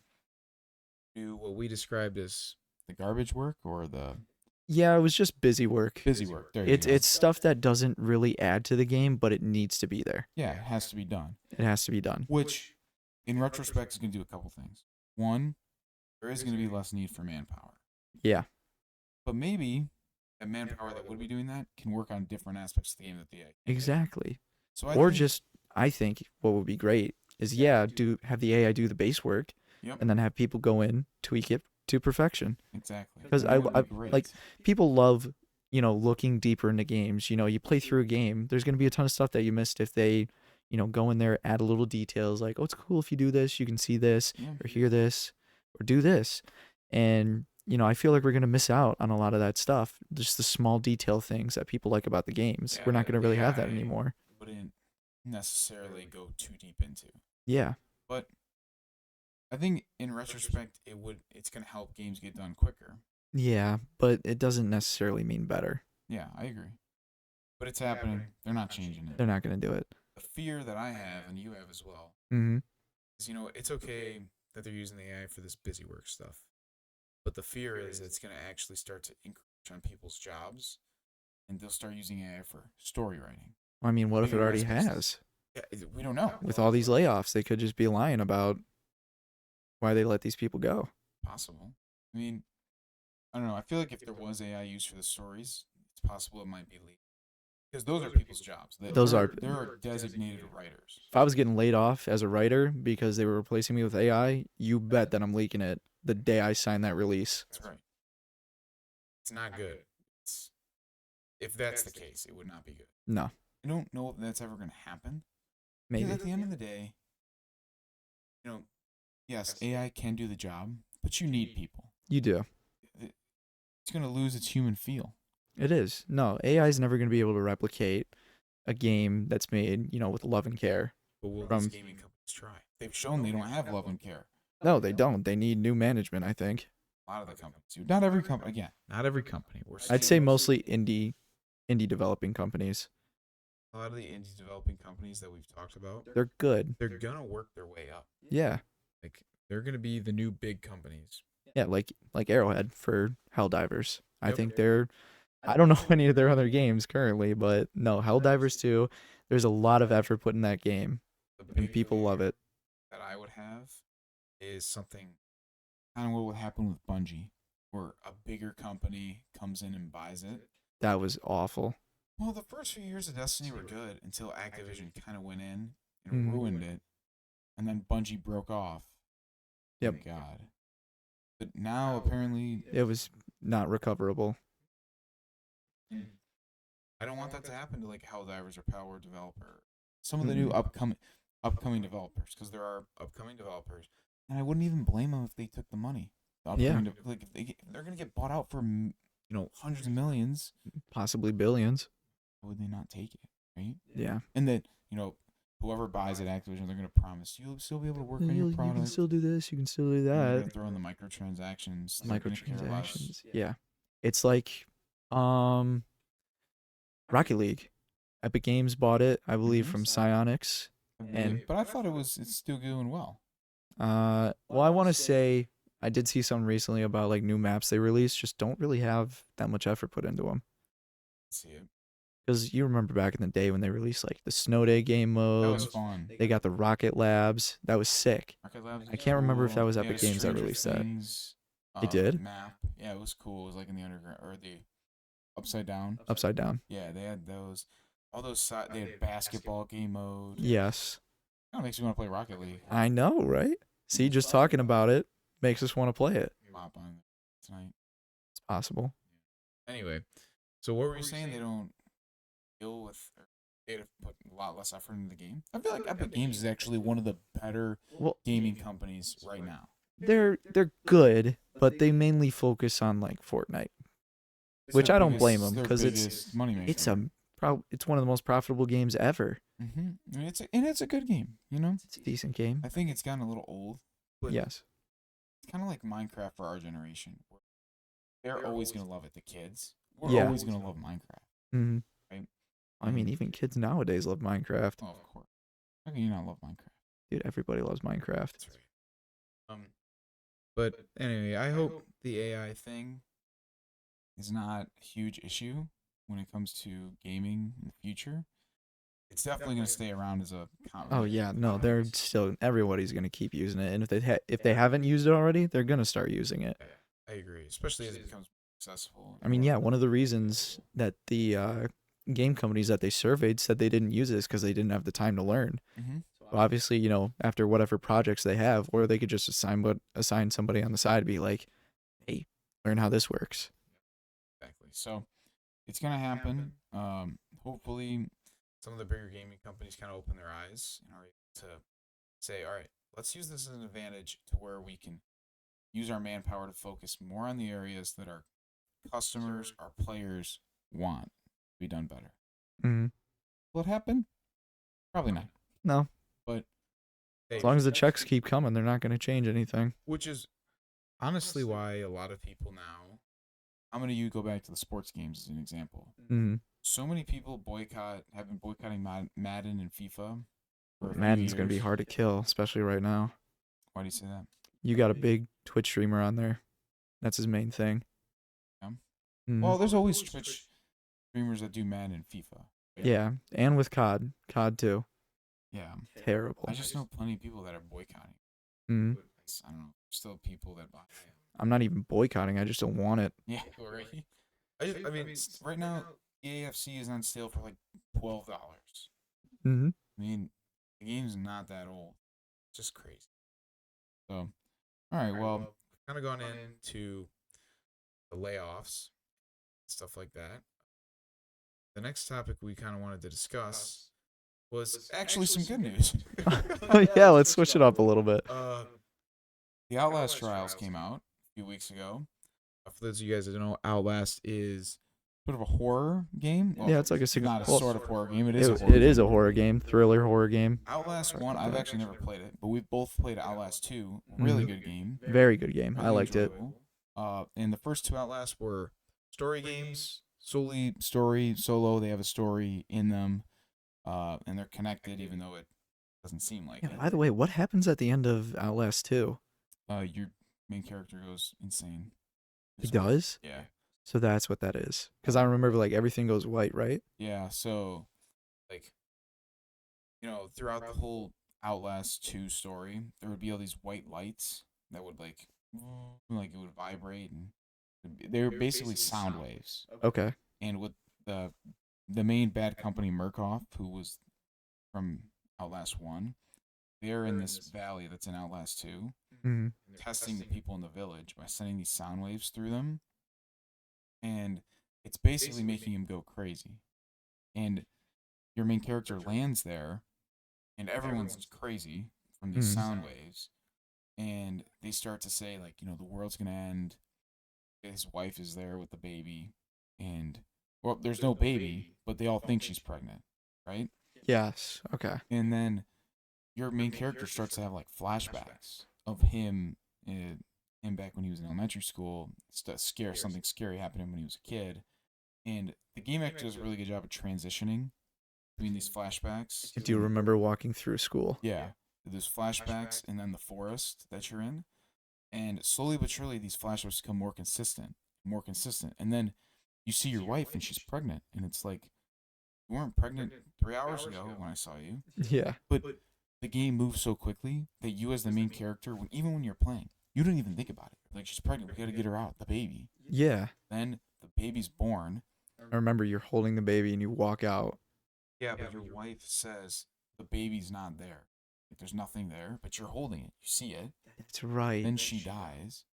to do what we described as the garbage work or the Yeah, it was just busy work. busy work. There you It's go. it's stuff that doesn't really add to the game, but it needs to be there. Yeah, it has to be done. It has to be done. Which, in retrospect, is going to do a couple things. One, there is going to be less need for manpower. Yeah. But maybe that manpower that would be doing that can work on different aspects of the game that the AI can't do. Exactly. So I think what would be great is have the AI do the base work, Yep. and then have people go in, tweak it to perfection. Exactly. Because That would be great. like people love, looking deeper into games. You play through a game, there's going to be a ton of stuff that you missed if they, go in there, add a little details like, oh, it's cool if you do this, you can see this Yeah. or hear this or do this. And, I feel like we're going to miss out on a lot of that stuff. Just the small detail things that people like about the games. Yeah, We're not going to really have that AI anymore. Wouldn't necessarily go too deep into. Yeah. But I think in retrospect, it's going to help games get done quicker. Yeah, but it doesn't necessarily mean better. Yeah, I agree. But it's happening. They're not changing it. They're not going to do it. The fear that I have, and you have as well, Mm-hmm. is it's okay that they're using the AI for this busy work stuff. But the fear is it's going to actually start to encroach on people's jobs, and they'll start using AI for story writing. I mean, what if it Maybe already that's- has? Yeah, we don't know. With all these layoffs, they could just be lying about why they let these people go. Possible. I mean, I don't know. I feel like if there was AI used for the stories, it's possible it might be legal. Because those are people's jobs. There are designated writers. If I was getting laid off as a writer because they were replacing me with AI, you bet that I'm leaking it the day I sign that release. That's right. It's not good. If that's the case, it would not be good. No, I don't know if that's ever going to happen. maybe. Because at the end of the day, yes, AI can do the job, but you need people. You do. It's going to lose its human feel. It is. No, AI is never going to be able to replicate a game that's made, with love and care. But will these gaming companies try? They've shown they don't have love and care. No, they don't. They need new management, I think. A lot of the companies do. Not every company. Again, not every company. I'd say mostly indie developing companies. A lot of the indie developing companies that we've talked about, They're good. they're going to work their way up. Yeah. Like, they're going to be the new big companies. Yeah, like Arrowhead for Helldivers. I Yep. think I don't know any of their other games currently, but no, Helldivers 2, there's a lot of effort put in that game, The and big people love it. that I would have is something kind of what would happen with Bungie, where a bigger company comes in and buys it. That was awful. Well, the first few years of Destiny were good until Activision kind of went in and Mhm. ruined it, and then Bungie broke off. Yep. Thank God. But now apparently, It was not recoverable. I don't want that to happen to like Helldivers or Power Developer. Some of the new upcoming developers, because there are upcoming developers, and I wouldn't even blame them if they took the money. The Yeah. upcoming like if they're gonna get bought out for hundreds of millions, Possibly billions. why would they not take it, right? Yeah. And then whoever buys at Activision, they're gonna promise you'll still be able to work on your You can product. still do this. You can still do And they're that. gonna throw in the microtransactions. They're gonna care less. Microtransactions. Yeah. It's like Rocket League. Epic Games bought it, I believe, from Psyonix. And But I thought it's still doing well. well, I want to say I did see something recently about like new maps they released. Just don't really have that much effort put into them. See it. Because you remember back in the day when they released like the Snow Day game mode. That was fun. They got the Rocket Labs. That was sick. Rocket Labs. I can't remember if that was They had Epic a Games that Stranger released that. Things, They did? map. Yeah, it was cool. It was like in the underground or the upside down. Upside down. Yeah, they had those. All those they had basketball game mode. Yes. Kind of makes me want to play Rocket League. I know, right? See, just talking about it makes us want to play it. Hop on tonight. It's possible. Anyway, so what were you saying? They don't deal with. They have put a lot less effort into the game. I feel like Epic Games is actually one of the better gaming companies right now. They're good, but they mainly focus on like Fortnite, which I don't blame them because it's one of the most profitable games ever. Mm-hmm. It's a good game. It's a decent game. I think it's gotten a little old. But Yes. It's kind of like Minecraft for our generation. They're always gonna love it. The kids. We're Yeah. always gonna love Minecraft. Mm-hmm. Right? I mean, even kids nowadays love Minecraft. Oh, of course. How can you not love Minecraft? Dude, everybody loves Minecraft. That's right. But anyway, I hope the AI thing is not a huge issue when it comes to gaming in the future. It's definitely going to stay around as a Oh yeah, no, they're still everybody's gonna keep using it, and if they haven't used it already, they're gonna start using it. I agree, especially as it becomes successful. I mean, yeah, one of the reasons that the game companies that they surveyed said they didn't use it is because they didn't have the time to learn. Mm-hmm. But obviously, after whatever projects they have, or they could just assign somebody on the side to be like, hey, learn how this works. Exactly. So it's gonna happen. Hopefully, some of the bigger gaming companies kind of open their eyes and are able to say, all right, let's use this as an advantage to where we can use our manpower to focus more on the areas that our customers, our players want to be done better. Mm-hmm. Will it happen? Probably not. No. But as long as the checks keep coming, they're not going to change anything. Which is honestly why a lot of people now, I'm going to go back to the sports games as an example. Mm-hmm. So many people have been boycotting Madden and FIFA. Madden's going to be hard to kill, especially right now. Why do you say that? You got a big Twitch streamer on there. That's his main thing. Yeah. Mm-hmm. Well, there's always Twitch streamers that do Madden and FIFA. Yeah, and with COD. COD too. Yeah. Terrible. I just know plenty of people that are boycotting. Mm-hmm. I don't know. Still people that buy it. I'm not even boycotting. I just don't want it. Yeah, right. I mean, right now, EAFC is on sale for like $12. Mm-hmm. I mean, the game's not that old. It's just crazy. So, all right, well, we've kind of gone into the layoffs, stuff like that. The next topic we kind of wanted to discuss was actually some good news. Yeah, let's switch it up a little bit. The Outlast trials came out a few weeks ago. For those of you guys that don't know, Outlast is sort of a horror game. Well, yeah, it's like not a sort of horror game. It is a horror game, thriller horror game. Outlast 1, I've actually never played it, but we've both played Outlast 2. Really good game. Very good game. I liked it. And the first two Outlasts were story games, solely story, solo. They have a story in them, and they're connected, even though it doesn't seem like it. By the way, what happens at the end of Outlast 2? Your main character goes insane. He does? Yeah. So that's what that is. Because I remember, like, everything goes white, right? Yeah, so, like, throughout the whole Outlast 2 story, there would be all these white lights that would, like it would vibrate, and they were basically sound waves. Okay. And with the main bad company, Murkoff, who was from Outlast 1, they're in this valley that's in Outlast 2, Mm-hmm. testing the people in the village by sending these sound waves through them, and it's basically making him go crazy. And your main character lands there, and everyone's crazy from these Mm-hmm. sound waves, and they start to say like, the world's gonna end. His wife is there with the baby, and well, there's no baby, but they all think she's pregnant, right? Yes. Okay. And then your main character starts to have like flashbacks of him back when he was in elementary school. Something scary happened to him when he was a kid, and the game actually does a really good job of transitioning between these flashbacks. Do you remember walking through school? Yeah, there's flashbacks, and then the forest that you're in, and slowly but surely these flashbacks become more consistent, and then you see your wife and she's pregnant, and it's like, you weren't pregnant 3 hours ago when I saw you. Yeah. But the game moves so quickly that you, as the main character, even when you're playing, you don't even think about it. Like, she's pregnant, we gotta get her out, the baby. Yeah. Then the baby's born. I remember you're holding the baby and you walk out. Yeah, but your wife says the baby's not there. Like, there's nothing there, but you're holding it. You see it. That's right. Then she dies.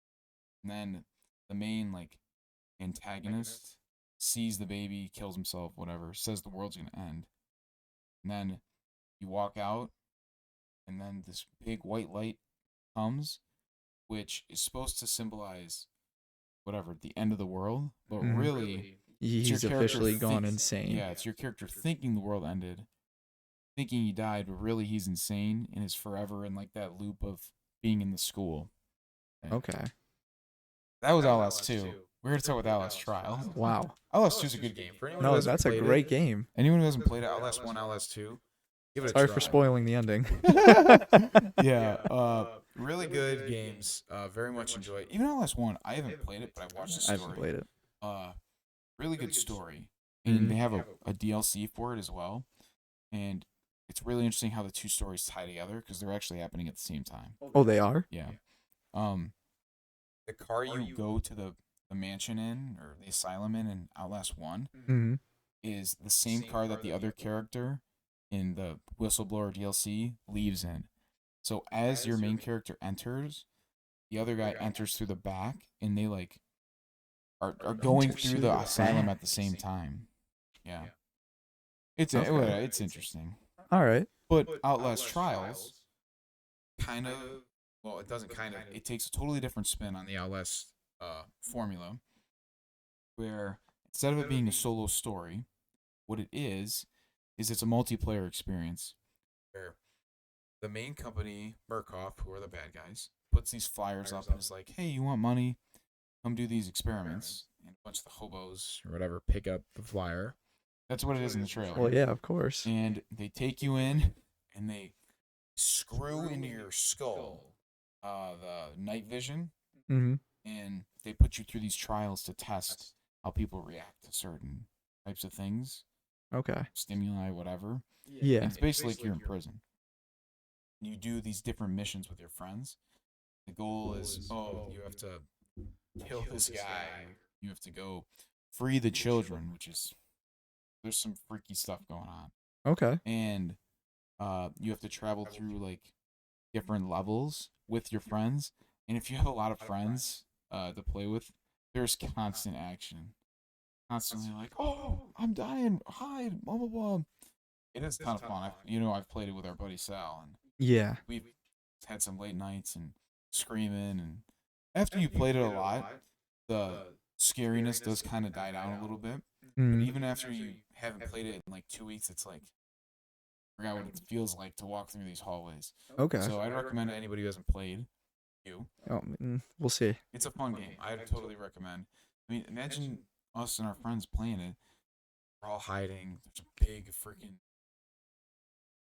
And then the main, like, antagonist sees the baby, kills himself, whatever, says the world's gonna end. And then you walk out, and then this big white light comes, which is supposed to symbolize whatever, the end of the world, but Mhm. really it's He's your character officially gone insane. Yeah, it's your character thinking the world ended, thinking he died, but really he's insane and is forever in like that loop of being in the school. Yeah. Okay. That was Outlast 2. We're here to talk with Outlast Trial. Wow. Outlast 2 is a good game. For anyone who No, hasn't that's a played great it, game. anyone who hasn't played it, Outlast 1, Outlast 2, give it a Sorry try. for spoiling the ending. Yeah, really good games. Very much enjoy it. Even Outlast 1, I haven't played it, but I've watched the I story. haven't played it. Really good story. And they have a DLC for it as well. And it's really interesting how the two stories tie together because they're actually happening at the same time. Oh, they are? Yeah. The car you go to the mansion in, or the asylum in Outlast 1, Mm-hmm. is the same car that the other character in the Whistleblower DLC leaves in. So as your main character enters, the other guy enters through the back, and they like are going through the asylum at the same time. Yeah. It's Okay. it's interesting. All right. But Outlast Trials kind of, well, it doesn't kind of, it takes a totally different spin on the Outlast formula, where instead of it being a solo story, what it is it's a multiplayer experience where the main company, Murkoff, who are the bad guys, puts these flyers up and is like, hey, you want money? Come do these experiments. And a bunch of the hobos or whatever pick up the flyer. That's what it is in the trailer. Well, yeah, of course. And they take you in and they screw into your skull the night vision, Mm-hmm. and they put you through these trials to test how people react to certain types of things, Okay. stimuli, whatever. Yeah. And it's basically like you're in prison. You do these different missions with your friends. The goal is, you have to kill this guy. You have to go free the children, which is, there's some freaky stuff going on. Okay. And you have to travel through like different levels with your friends. And if you have a lot of friends to play with, there's constant action. Constantly like, oh, I'm dying, hide, blah, blah, blah. It is a ton of fun. I've played it with our buddy Sal, and Yeah. we've had some late nights and screaming. And after you played it a lot, the scariness does kind of die down a little bit. But Mm. even after you haven't played it in like 2 weeks, it's like, I forgot what it feels like to walk through these hallways. Okay. So I'd recommend to anybody who hasn't played, Oh, we'll see. it's a fun game. I'd totally recommend. I mean, imagine us and our friends playing it. We're all hiding. There's a big freaking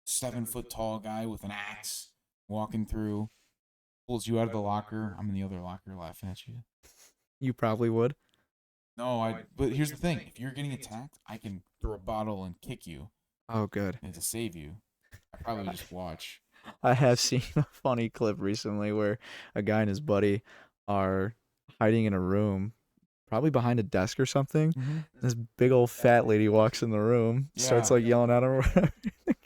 7-foot tall guy with an axe walking through, pulls you out of the locker. I'm in the other locker laughing at you. You probably would. No, but here's the thing. If you're getting attacked, I can throw a bottle and kick you Oh, good. and to save you. I probably would just watch. I have seen a funny clip recently where a guy and his buddy are hiding in a room, probably behind a desk or something. Mm-hmm. This big old fat lady walks in the room, starts Yeah. like yelling at him.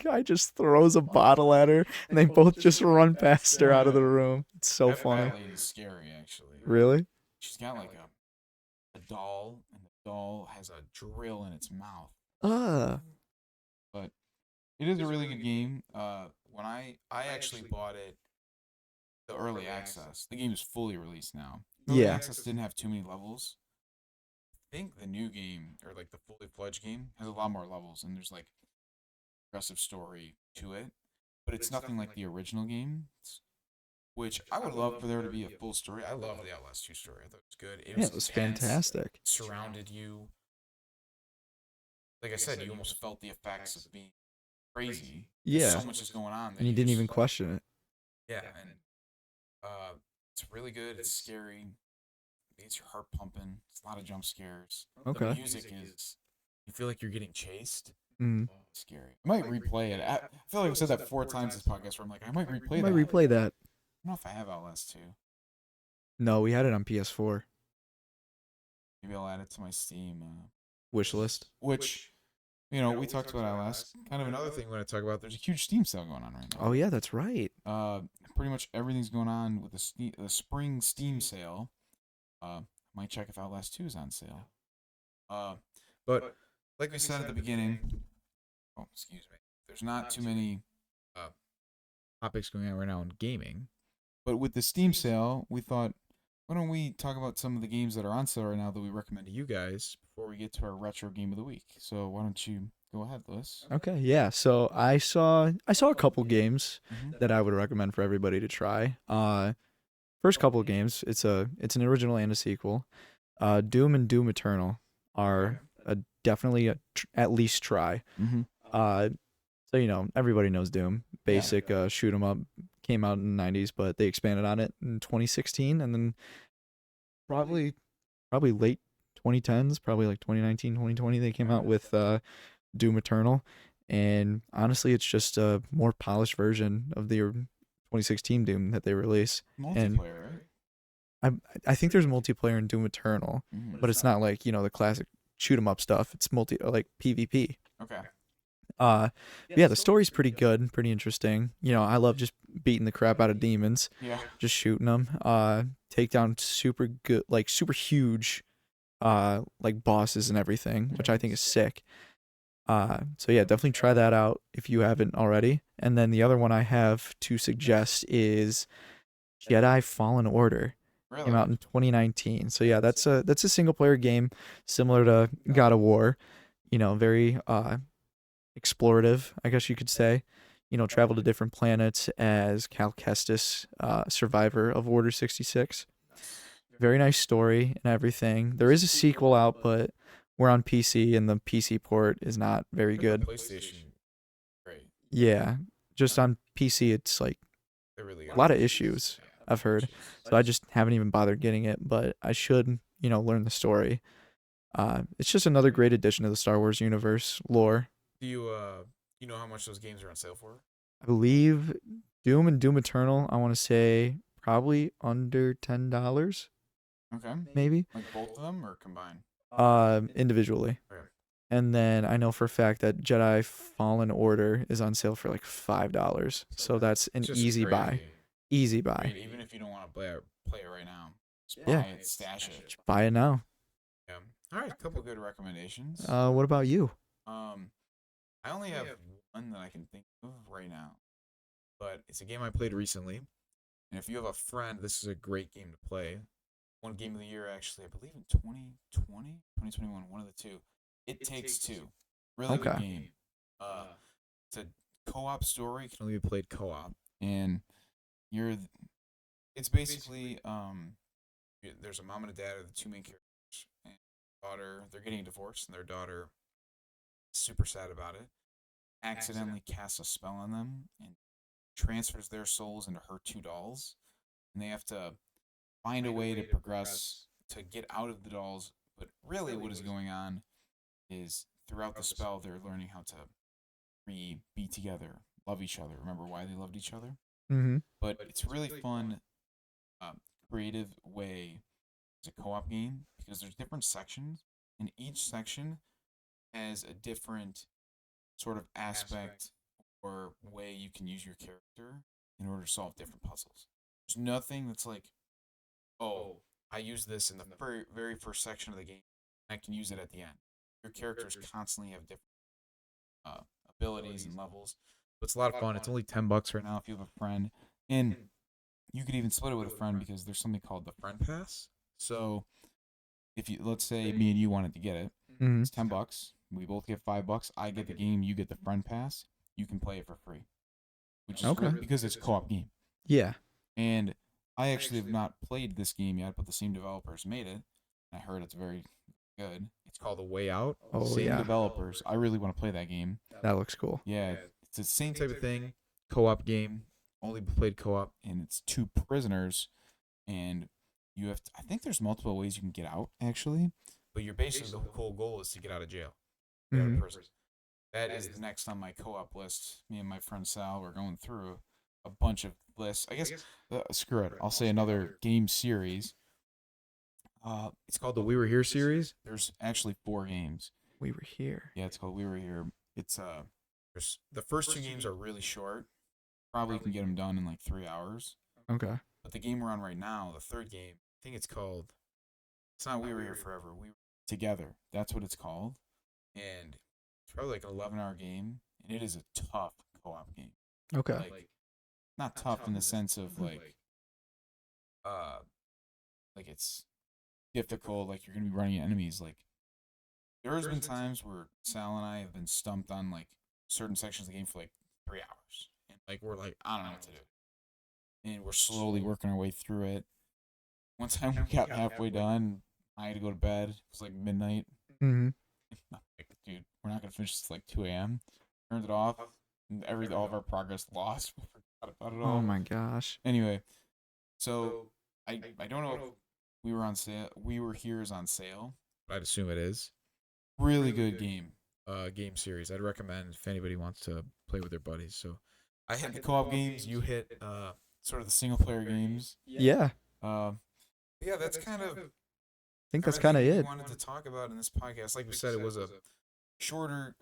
guy just throws a bottle at her, and they both just run past her out of the room. It's so funny. That lady's scary, actually. Really? She's got like a doll, and the doll has a drill in its mouth. Uh, But it is a really good game. When I actually bought it, the early access, the game is fully released now. Early yeah. access didn't have too many levels. I think the new game, or like the fully fledged game, has a lot more levels, and there's like progressive story to it. But it's nothing like the original game, which I would love for there to be a full story. I love the Outlast 2 story. I thought it was good. It Yeah, was it was intense, fantastic. surrounded you. Like I said, you almost felt the effects of being crazy. Yeah. So much is going on that And you didn't even question it. yeah, and it's really good. It's scary. It gets your heart pumping. It's a lot of jump scares. The Okay. music is you feel like you're getting chased. Mm. It's scary. I might replay it. I feel like I've said that 4 times this podcast where I'm like, I might replay Might that. replay that. I don't know if I have Outlast 2. No, we had it on PS4 Maybe I'll add it to my Steam wish list. which we talked about Outlast. Kind of another thing we want to talk about. There's a huge Steam sale going on right now. Oh yeah, that's right. Pretty much everything's going on with the spring Steam sale. Might check if Outlast 2 is on sale. But like we said at the beginning, oh excuse me, there's not too many topics going on right now in gaming. But with the Steam sale, we thought, why don't we talk about some of the games that are on sale right now that we recommend to you guys before we get to our retro game of the week. So why don't you go ahead, Lewis? Okay, yeah. So I saw a couple games Mm-hmm. that I would recommend for everybody to try. First couple of games, it's an original and a sequel. Doom and Doom Eternal are definitely at least try. Mm-hmm. So everybody knows Doom, basic shoot 'em up. Came out in the 90s, but they expanded on it in 2016, and then probably late 2010s, probably like 2019, 2020, they came out with Doom Eternal, and honestly, it's just a more polished version of the 2016 Doom that they release. And Multiplayer, right? I think there's multiplayer in Doom Eternal, Mm-hmm. but it's not like the classic shoot 'em up stuff. It's like PvP. Okay. Yeah, the story's pretty good, pretty interesting. I love just beating the crap out of demons, Yeah. just shooting them. Take down super good, like super huge, like bosses and everything, which I think is sick. So yeah, definitely try that out if you haven't already. And then the other one I have to suggest is Jedi Fallen Order. Really? Came out in 2019. So yeah, that's a single player game similar to God of War. Very explorative, I guess you could say. Travel to different planets as Cal Kestis, survivor of Order 66. Very nice story and everything. There is a sequel out, but we're on PC and the PC port is not very good. PlayStation, great. Yeah, just on PC, it's like They really a lot of issues, I've heard. So I just haven't even bothered getting it, but I should, learn the story. It's just another great addition to the Star Wars universe lore. Do you know how much those games are on sale for? I believe Doom and Doom Eternal, I want to say probably under $10, Okay. maybe. Like both of them or combined? Individually. Okay. And then I know for a fact that Jedi Fallen Order is on sale for like $5. So that's an Just easy buy. crazy. Easy I buy. mean, even if you don't want to play it right now, just Yeah. buy it, stash it. Just buy it now. Yeah. All right, a couple good recommendations. What about you? I only have one that I can think of right now, but it's a game I played recently. And if you have a friend, this is a great game to play. One game of the year, actually, I believe in 2020, 2021, one of the two. It Takes Two. Really good Okay. game. It's a co-op story. It can only be played co-op. And it's basically, there's a mom and a dad are the two main characters. And daughter, they're getting divorced, and their daughter is super sad about it. Accidentally casts a spell on them and transfers their souls into her two dolls. And they have to find a way to progress to get out of the dolls. But really, what is going on is throughout the spell, they're learning how to be together, love each other, remember why they loved each other. Mm-hmm. But it's really fun, creative way as a co-op game because there's different sections, and each section has a different sort of aspect or way you can use your character in order to solve different puzzles. There's nothing that's like, oh, I use this in the very first section of the game. I can use it at the end. Your characters constantly have different uh, abilities and levels. But it's a lot of fun. It's only $10 right now if you have a friend, and you could even split it with a friend because there's something called the friend pass. So if you, let's say me and you wanted to get it, Mm-hmm. it's $10. We both get $5. I get the game. You get the friend pass. You can play it for free, which is Okay. because it's a co-op game. Yeah. And I actually have not played this game yet, but the same developers made it. I heard it's very good. It's called A Way Out. Oh, Same yeah. developers. I really want to play that game. That looks cool. Yeah, it's the same type of thing. Co-op game. Only played co-op, and it's two prisoners, and you have to, I think there's multiple ways you can get out, actually. But you're basically, the whole goal is to get out of jail. Get out of prison. That is the next on my co-op list. Me and my friend Sal were going through a bunch of lists. I guess, screw it. I'll say another game series. It's called the We Were Here series. There's actually 4 games. We Were Here. Yeah, it's called We Were Here. It's there's the first 2 games are really short. Probably can get them done in like 3 hours. Okay. But the game we're on right now, the third game, I think it's called. It's not We Were Here Forever. We Were Together. That's what it's called. And it's probably like an 11-hour game, and it is a tough co-op game. Okay. Like, not tough in the sense of like it's difficult. Like you're gonna be running into enemies. Like there has been times where Sal and I have been stumped on like certain sections of the game for like 3 hours, and like we're like, I don't know what to do, and we're slowly working our way through it. One time we got halfway done, I had to go to bed. It was like midnight. Mm-hmm. I'm like, dude, we're not gonna finish this till like 2 a.m. Turned it off, and all of our progress lost. We forgot about it all. Oh my gosh. Anyway, so I don't know if We Were on sale. We Were Here is on sale. I'd assume it is. Really good game. Game series. I'd recommend if anybody wants to play with their buddies. So I hit the co-op games. You hit sort of the single player games. Yeah. Yeah, that's kind of. I think that's kind of it. We wanted to talk about in this podcast. Like we said, it was a shorter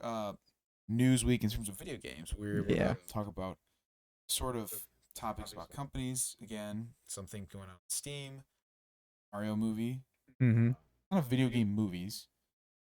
news week in terms of video games. We were able to talk about sort of topics about companies. Again, something going on on Steam, Mario movie, Mm-hmm. kind of video game movies.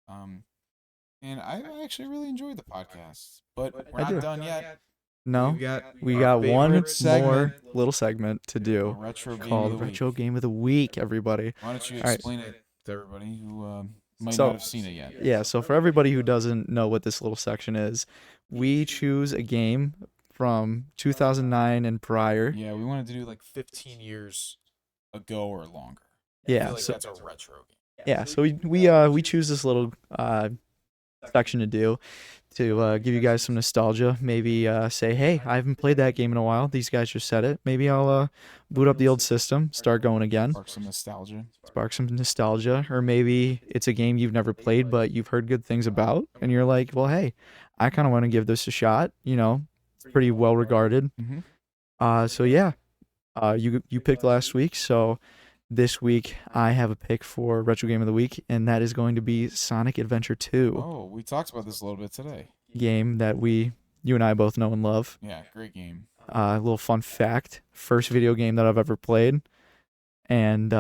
And I actually really enjoyed the podcast, but we're not done yet. No, we our got one favorite segment, more little segment to a do retro game called of the Retro week. Game of the Week, everybody. Why don't you All right. explain it to everybody who might So- not have seen it yet? Yeah, so for everybody who doesn't know what this little section is, we choose a game from 2009 and prior. Yeah, we wanted to do like 15 years ago or longer. I Yeah, feel like so that's a retro game. yeah, so we choose this little section to do to give you guys some nostalgia. Maybe say, hey, I haven't played that game in a while. These guys just said it. Maybe I'll boot up the old system, start going again, Spark some nostalgia. spark some nostalgia. Or maybe it's a game you've never played but you've heard good things about, and you're like, well, hey, I kind of want to give this a shot. You know, it's pretty well regarded. Mm-hmm. So yeah, you picked last week, so this week I have a pick for Retro Game of the Week, and that is going to be Sonic Adventure 2, Oh, we talked about this a little bit today. game that you and I both know and love. Yeah, great game. A little fun fact: first video game that I've ever played, and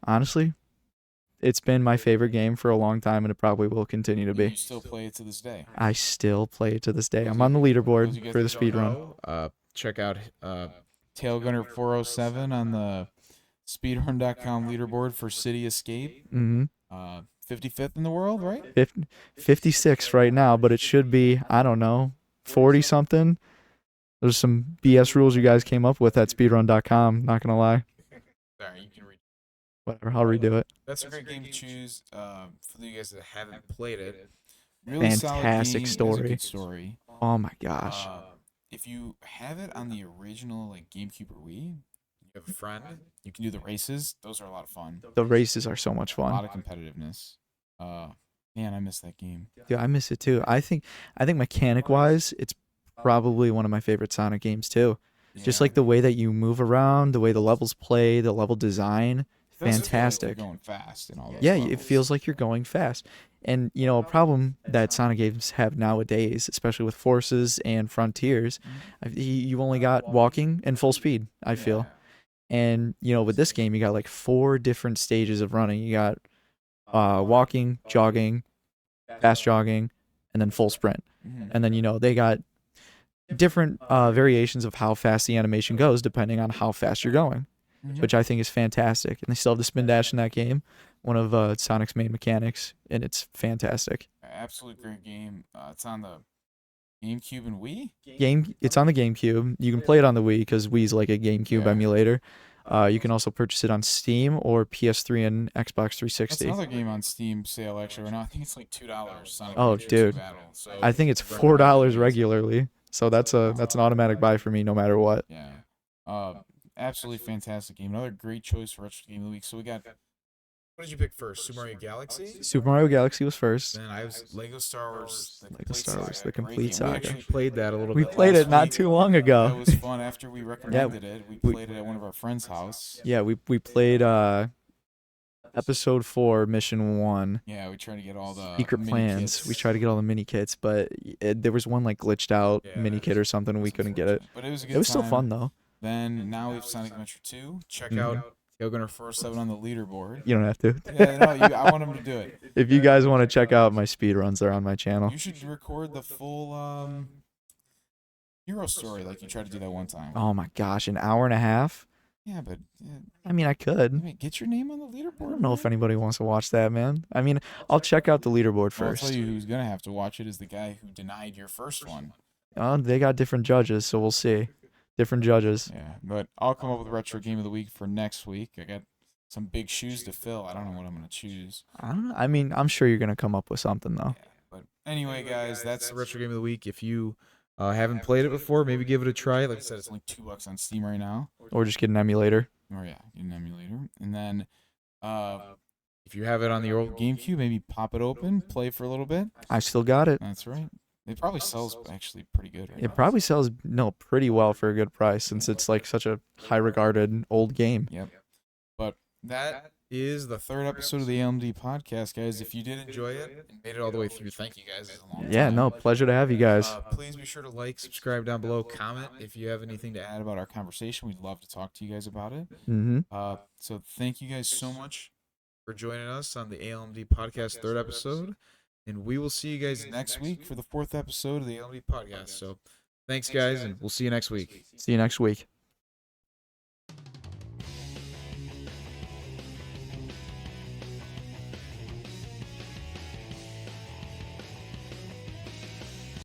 honestly, it's been my favorite game for a long time, and it probably will continue to You be. still play it to this day. I still play it to this day. I'm on the leaderboard for the speed run. Check out Tailgunner 407 on the speedrun.com leaderboard for City Escape. Mm-hmm. 55th in the world, right? 56 right now, but it should be, I don't know, 40 something. There's some BS rules you guys came up with at speedrun.com, not gonna lie. Sorry, you can read. Whatever, I'll redo it. That's a great game to choose for you guys that haven't played it. Really solid Fantastic game. story. It's a good story. Oh my gosh. If you have it on the original like GameCube or Wii, you have a friend, you can do the races. Those are a lot of fun. The races are so much A lot fun. of competitiveness. Man, I miss that game. Dude, I miss it too. I think mechanic wise, it's probably one of my favorite Sonic games too. Just Yeah. like the way that you move around, the way the levels play, the level design, It does feel like fantastic. you're going fast and all those Yeah, levels. it feels like you're going fast. And a problem that Sonic games have nowadays, especially with Forces and Frontiers, you only got walking and full speed, I feel. Yeah. And with this game, you got like four different stages of running. You got walking, jogging, fast jogging, and then full sprint. Mm-hmm. And then they got different variations of how fast the animation goes depending on how fast you're going, Mm-hmm. which I think is fantastic. And they still have the spin dash in that game, one of Sonic's main mechanics, and it's fantastic. Absolutely great game. It's on the GameCube and Wii. It's on the GameCube. You can play it on the Wii because Wii's like a GameCube Yeah. emulator. You can also purchase it on Steam or PS3 and Xbox That's 360. another game on Steam sale actually right now. I think it's like $2. Sonic Oh, Adventure 2 dude. Battle. So I think it's recommend it. $4 regularly. So that's an automatic buy for me no matter what. Yeah. Absolutely fantastic game. Another great choice for retro game of the week. So we got. What did you pick first? Super Mario Galaxy. Super Mario Galaxy was first. Then I was Lego Star Wars. The Lego Complete Star Wars, Saga. the Great Complete game. Saga. We actually played that a little We bit. played last it not week. too long ago. That was fun. After we recommended it, we we- played it at one of our friends' house. Yeah, we played episode 4, mission 1. Yeah, we tried to get all the Secret mini plans. kits. We tried to get all the mini kits, but there was one like glitched out Yeah, mini kit or something. We It's couldn't get it. unfortunate. But it was a good It was still time. fun though. Then now we have Sonic Adventure 2. Check Mhm. out Yogunner 47 on the leaderboard. You don't have to. Yeah, no, I want him to do it. If you guys want to check out my speed runs, they're on my channel. You should record the full hero story like you tried to do that one time. Oh my gosh, an hour and a half? Yeah, but I mean, I could. get your name on the I leaderboard. don't know if man. anybody wants to watch that, man. I mean, I'll check out the leaderboard Well, I'll first. tell you who's gonna have to watch it is the guy who denied your first one. They got different judges, so we'll see. Different judges. Yeah, but I'll come up with retro game of the week for next week. I got some big shoes to fill. I don't know what I'm gonna choose. I don't know. I mean, I'm sure you're gonna come up with something though. But anyway, guys, that's the retro game of the week. If you haven't played it before, maybe give it a try. Like I said, it's only $2 on Steam right now. Or just get an emulator. Or yeah, get an emulator. And then if you have it on the old GameCube, maybe pop it open, play for a little bit. I still got it. That's right. It probably sells actually pretty good right now. It probably sells pretty well for a good price since it's like such a high regarded old game. Yep. But that is the third episode of the ALMD podcast, guys. If you did enjoy it and made it all the way through, thank you guys. It's a long Yeah, time. no, pleasure to have you guys. Please be sure to like, subscribe down below, comment if you have anything to add about our conversation. We'd love to talk to you guys about it. Mm-hmm. So thank you guys so much for joining us on the ALMD podcast third episode. And we will see you guys next week for the fourth episode of the ALMD podcast. So thanks, guys, and we'll see you next week. See you next week.